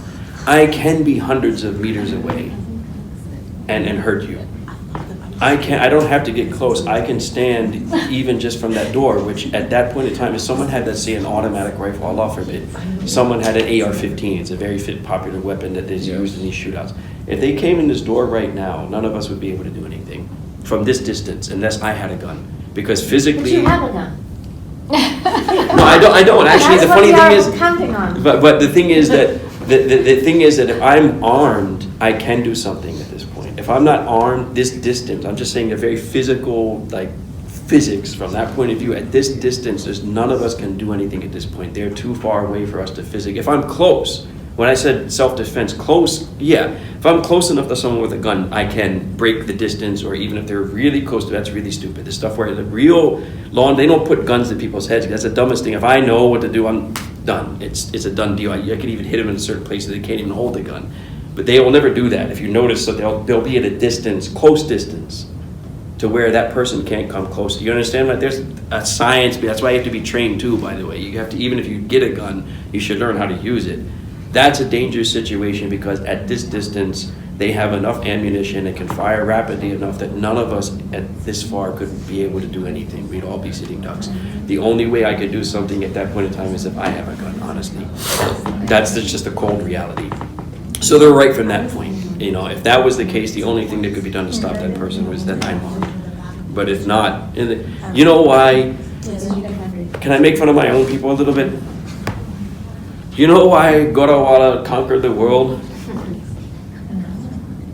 I can be hundreds of meters away and hurt you. I don't have to get close. I can stand even just from that door, which at that point in time, if someone had, let's say, an automatic rifle, Allah forbid, someone had an AR-15, it's a very popular weapon that is used in these shootouts. If they came in this door right now, none of us would be able to do anything from this distance unless I had a gun. Because physically... But you have a gun. No, I don't. Actually, the funny thing is... Counting on. But the thing is that... The thing is that if I'm armed, I can do something at this point. If I'm not armed, this distance, I'm just saying a very physical, like physics from that point of view, at this distance, there's none of us can do anything at this point. They're too far away for us to physically. If I'm close, when I said self-defense, close, yeah. If I'm close enough to someone with a gun, I can break the distance, or even if they're really close to, that's really stupid. The stuff where the real law, they don't put guns to people's heads. That's the dumbest thing. If I know what to do, I'm done. It's a done deal. I could even hit them in a certain place that they can't even hold the gun. But they will never do that. If you notice, that they'll be at a distance, close distance, to where that person can't come close. You understand? Like there's a science. That's why you have to be trained too. By the way, you have to. Even if you get a gun, you should learn how to use it. That's a dangerous situation, because at this distance, they have enough ammunition and can fire rapidly enough that none of us at this far could be able to do anything. We'd all be sitting ducks. The only way I could do something at that point in time is if I have a gun, honestly. That's just a cold reality. So they're right from that point. If that was the case, the only thing that could be done to stop that person was that I'm armed. But if not, you know why? Can I make fun of my own people a little bit? You know why Gorawala conquered the world?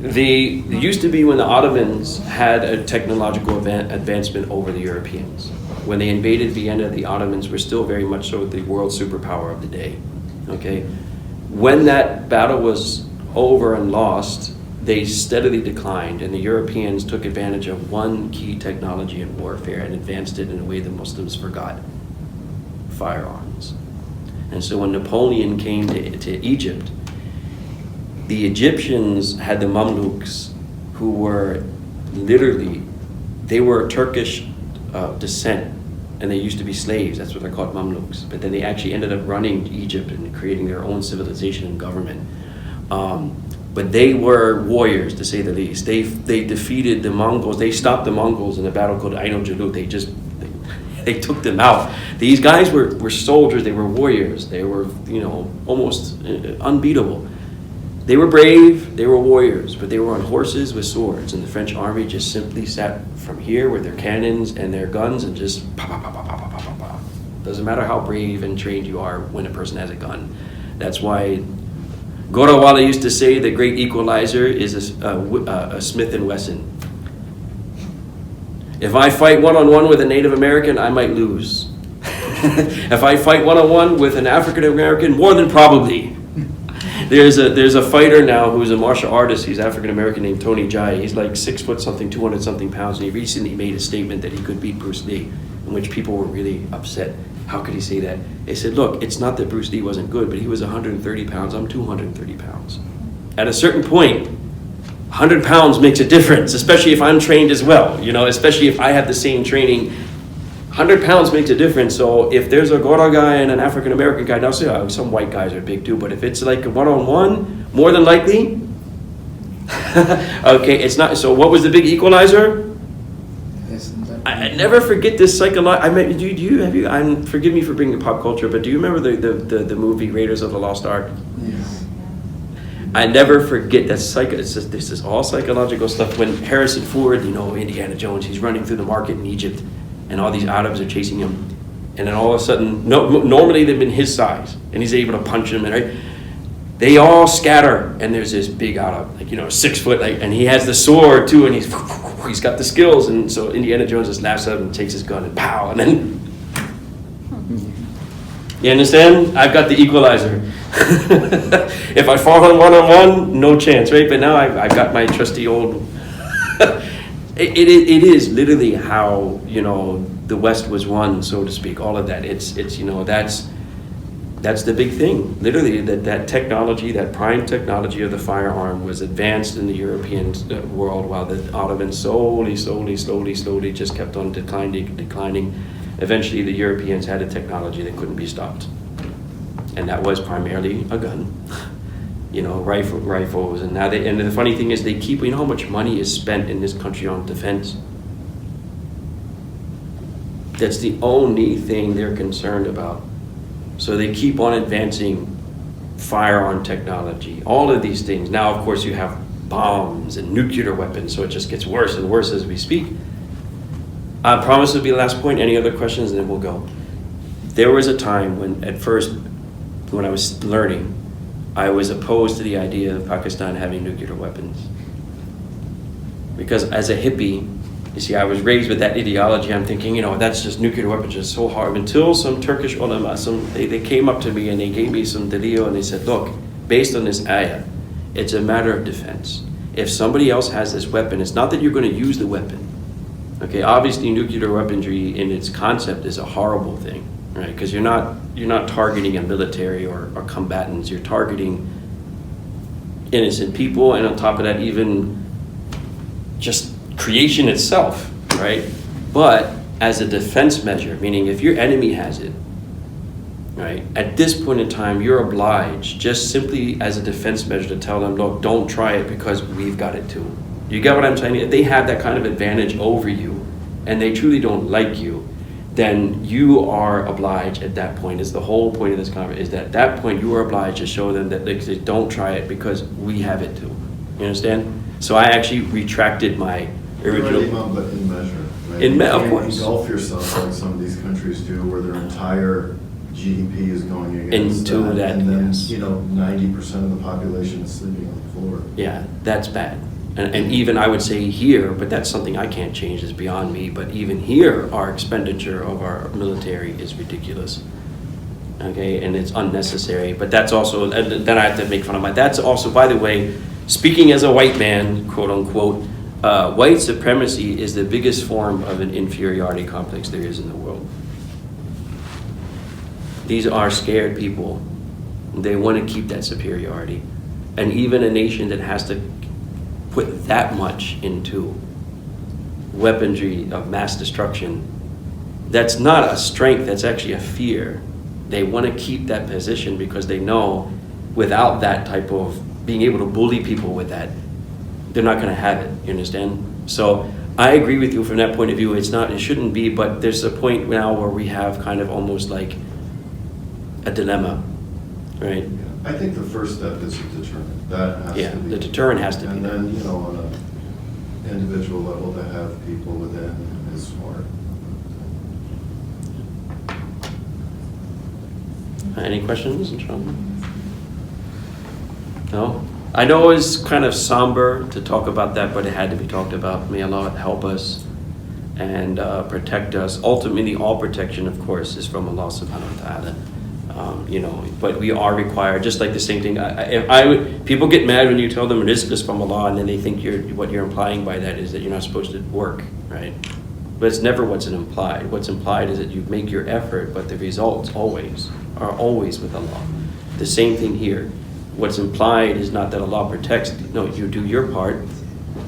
It used to be when the Ottomans had a technological advancement over the Europeans. When they invaded Vienna, the Ottomans were still very much so the world superpower of the day. Okay? When that battle was over and lost, they steadily declined, and the Europeans took advantage of one key technology in warfare and advanced it in a way the Muslims forgot: firearms. And so when Napoleon came to Egypt, the Egyptians had the Mamluks, who were literally, they were Turkish descent, and they used to be slaves. That's what they're called, Mamluks. But then they actually ended up running Egypt and creating their own civilization and government. But they were warriors, to say the least. They defeated the Mongols. They stopped the Mongols in a battle called Aino Jalut. They took them out. These guys were soldiers. They were warriors. They were, almost unbeatable. They were brave. They were warriors, but they were on horses with swords. And the French army just simply sat from here with their cannons and their guns and just pa pa pa pa pa pa pa pa. Doesn't matter how brave and trained you are when a person has a gun. That's why Gorawala used to say the great equalizer is a Smith & Wesson. If I fight one-on-one with a Native American, I might lose. If I fight one-on-one with an African American, more than probably. There's a fighter now who's a martial artist. He's African American named Tony Jai. He's like 6 foot something, 200 something pounds, and he recently made a statement that he could beat Bruce Lee, in which people were really upset. How could he say that? They said, look, it's not that Bruce Lee wasn't good, but he was 130 pounds. I'm 230 pounds. At a certain point, 100 pounds makes a difference, especially if I'm trained as well. You know, especially if I have the same training. 100 pounds makes a difference. So if there's a Goro guy and an African American guy, now say some white guys are big too, but if it's like a one-on-one, more than likely, okay, it's not. So what was the big equalizer? I never forget this psychological. I mean, have you? Forgive me for bringing pop culture, but do you remember the movie Raiders of the Lost Ark? Yes. I never forget that this is all psychological stuff. When Harrison Ford, you know, Indiana Jones, he's running through the market in Egypt, and all these Arabs are chasing him, and then all of a sudden, normally they've been his size, and he's able to punch them, and right, they all scatter, and there's this big Arab, like, you know, 6 foot, like, and he has the sword too, and he's got the skills, and so Indiana Jones just laughs at him and takes his gun and pow, and then, you understand? I've got the equalizer. If I fall on one-on-one, no chance, right? But now I've got my trusty old. It is literally how, you know, the West was won, so to speak. All of that. It's you know, that's the big thing. Literally, that technology, that prime technology of the firearm was advanced in the European world, while the Ottomans slowly just kept on declining. Eventually, the Europeans had a technology that couldn't be stopped. And that was primarily a gun, you know, rifles, and now and the funny thing is you know how much money is spent in this country on defense? That's the only thing they're concerned about. So they keep on advancing firearm technology, all of these things. Now, of course, you have bombs and nuclear weapons, so it just gets worse and worse as we speak. I promise it'll be the last point. Any other questions, and then we'll go. There was a time when I was learning, I was opposed to the idea of Pakistan having nuclear weapons. Because as a hippie, you see, I was raised with that ideology. I'm thinking, you know, that's just nuclear weapons, just so hard. Until some Turkish ulama, they came up to me and they gave me some dalil and they said, look, based on this ayah, it's a matter of defense. If somebody else has this weapon, it's not that you're going to use the weapon. Okay, obviously nuclear weaponry in its concept is a horrible thing, right? Because you're not targeting a military or combatants. You're targeting innocent people, and on top of that, even just creation itself, right? But as a defense measure, meaning if your enemy has it, right, at this point in time, you're obliged, just simply as a defense measure, to tell them, look, don't try it because we've got it too. You get what I'm saying? If they have that kind of advantage over you, and they truly don't like you, then you are obliged at that point, is the whole point of this conference, is that at that point you are obliged to show them that they don't try it because we have it too. You understand? So I actually retracted my original. Right, but in measure, right? Of course. Engulf yourself like some of these countries do, where their entire GDP is going against into that, and then, yes. you know, 90% of the population is sleeping on the floor. Yeah, that's bad. And even I would say here, but that's something I can't change, is beyond me, but even here, our expenditure of our military is ridiculous. Okay, and it's unnecessary, but that's also, and then I have to make fun of that's also, by the way, speaking as a white man, quote unquote, white supremacy is the biggest form of an inferiority complex there is in the world. These are scared people. They want to keep that superiority. And even a nation that has to put that much into weaponry of mass destruction, that's not a strength, that's actually a fear. They want to keep that position because they know without that type of being able to bully people with that, they're not going to have it, you understand? So I agree with you from that point of view. It shouldn't be, but there's a point now where we have kind of almost like a dilemma, right? I think the first step is to determine. That has to be. The deterrent has to be and there. then, you know, on an individual level, to have people within is smart. Any questions, Sean? No? I know it's kind of somber to talk about that, but it had to be talked about. May Allah help us and protect us. Ultimately, all protection, of course, is from Allah subhanahu wa ta'ala. You know, but we are required, just like the same thing. People get mad when you tell them rizq is from Allah, and then they think what you're implying by that is that you're not supposed to work, right? But it's never what's implied. What's implied is that you make your effort, but the results are always with Allah. The same thing here. What's implied is not that Allah protects. No, you do your part,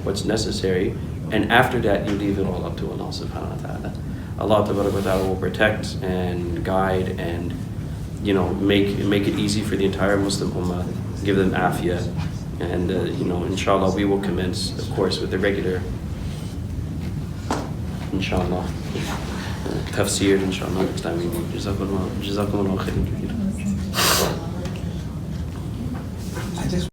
what's necessary, and after that you leave it all up to Allah subhanahu wa ta'ala. Allah wa ta'ala will protect and guide and, you know, make it easy for the entire Muslim Ummah, give them afiyah, and you know, inshallah we will commence, of course, with the regular, inshallah, tafsir, inshallah, next time we meet. Jazakumullah khairan.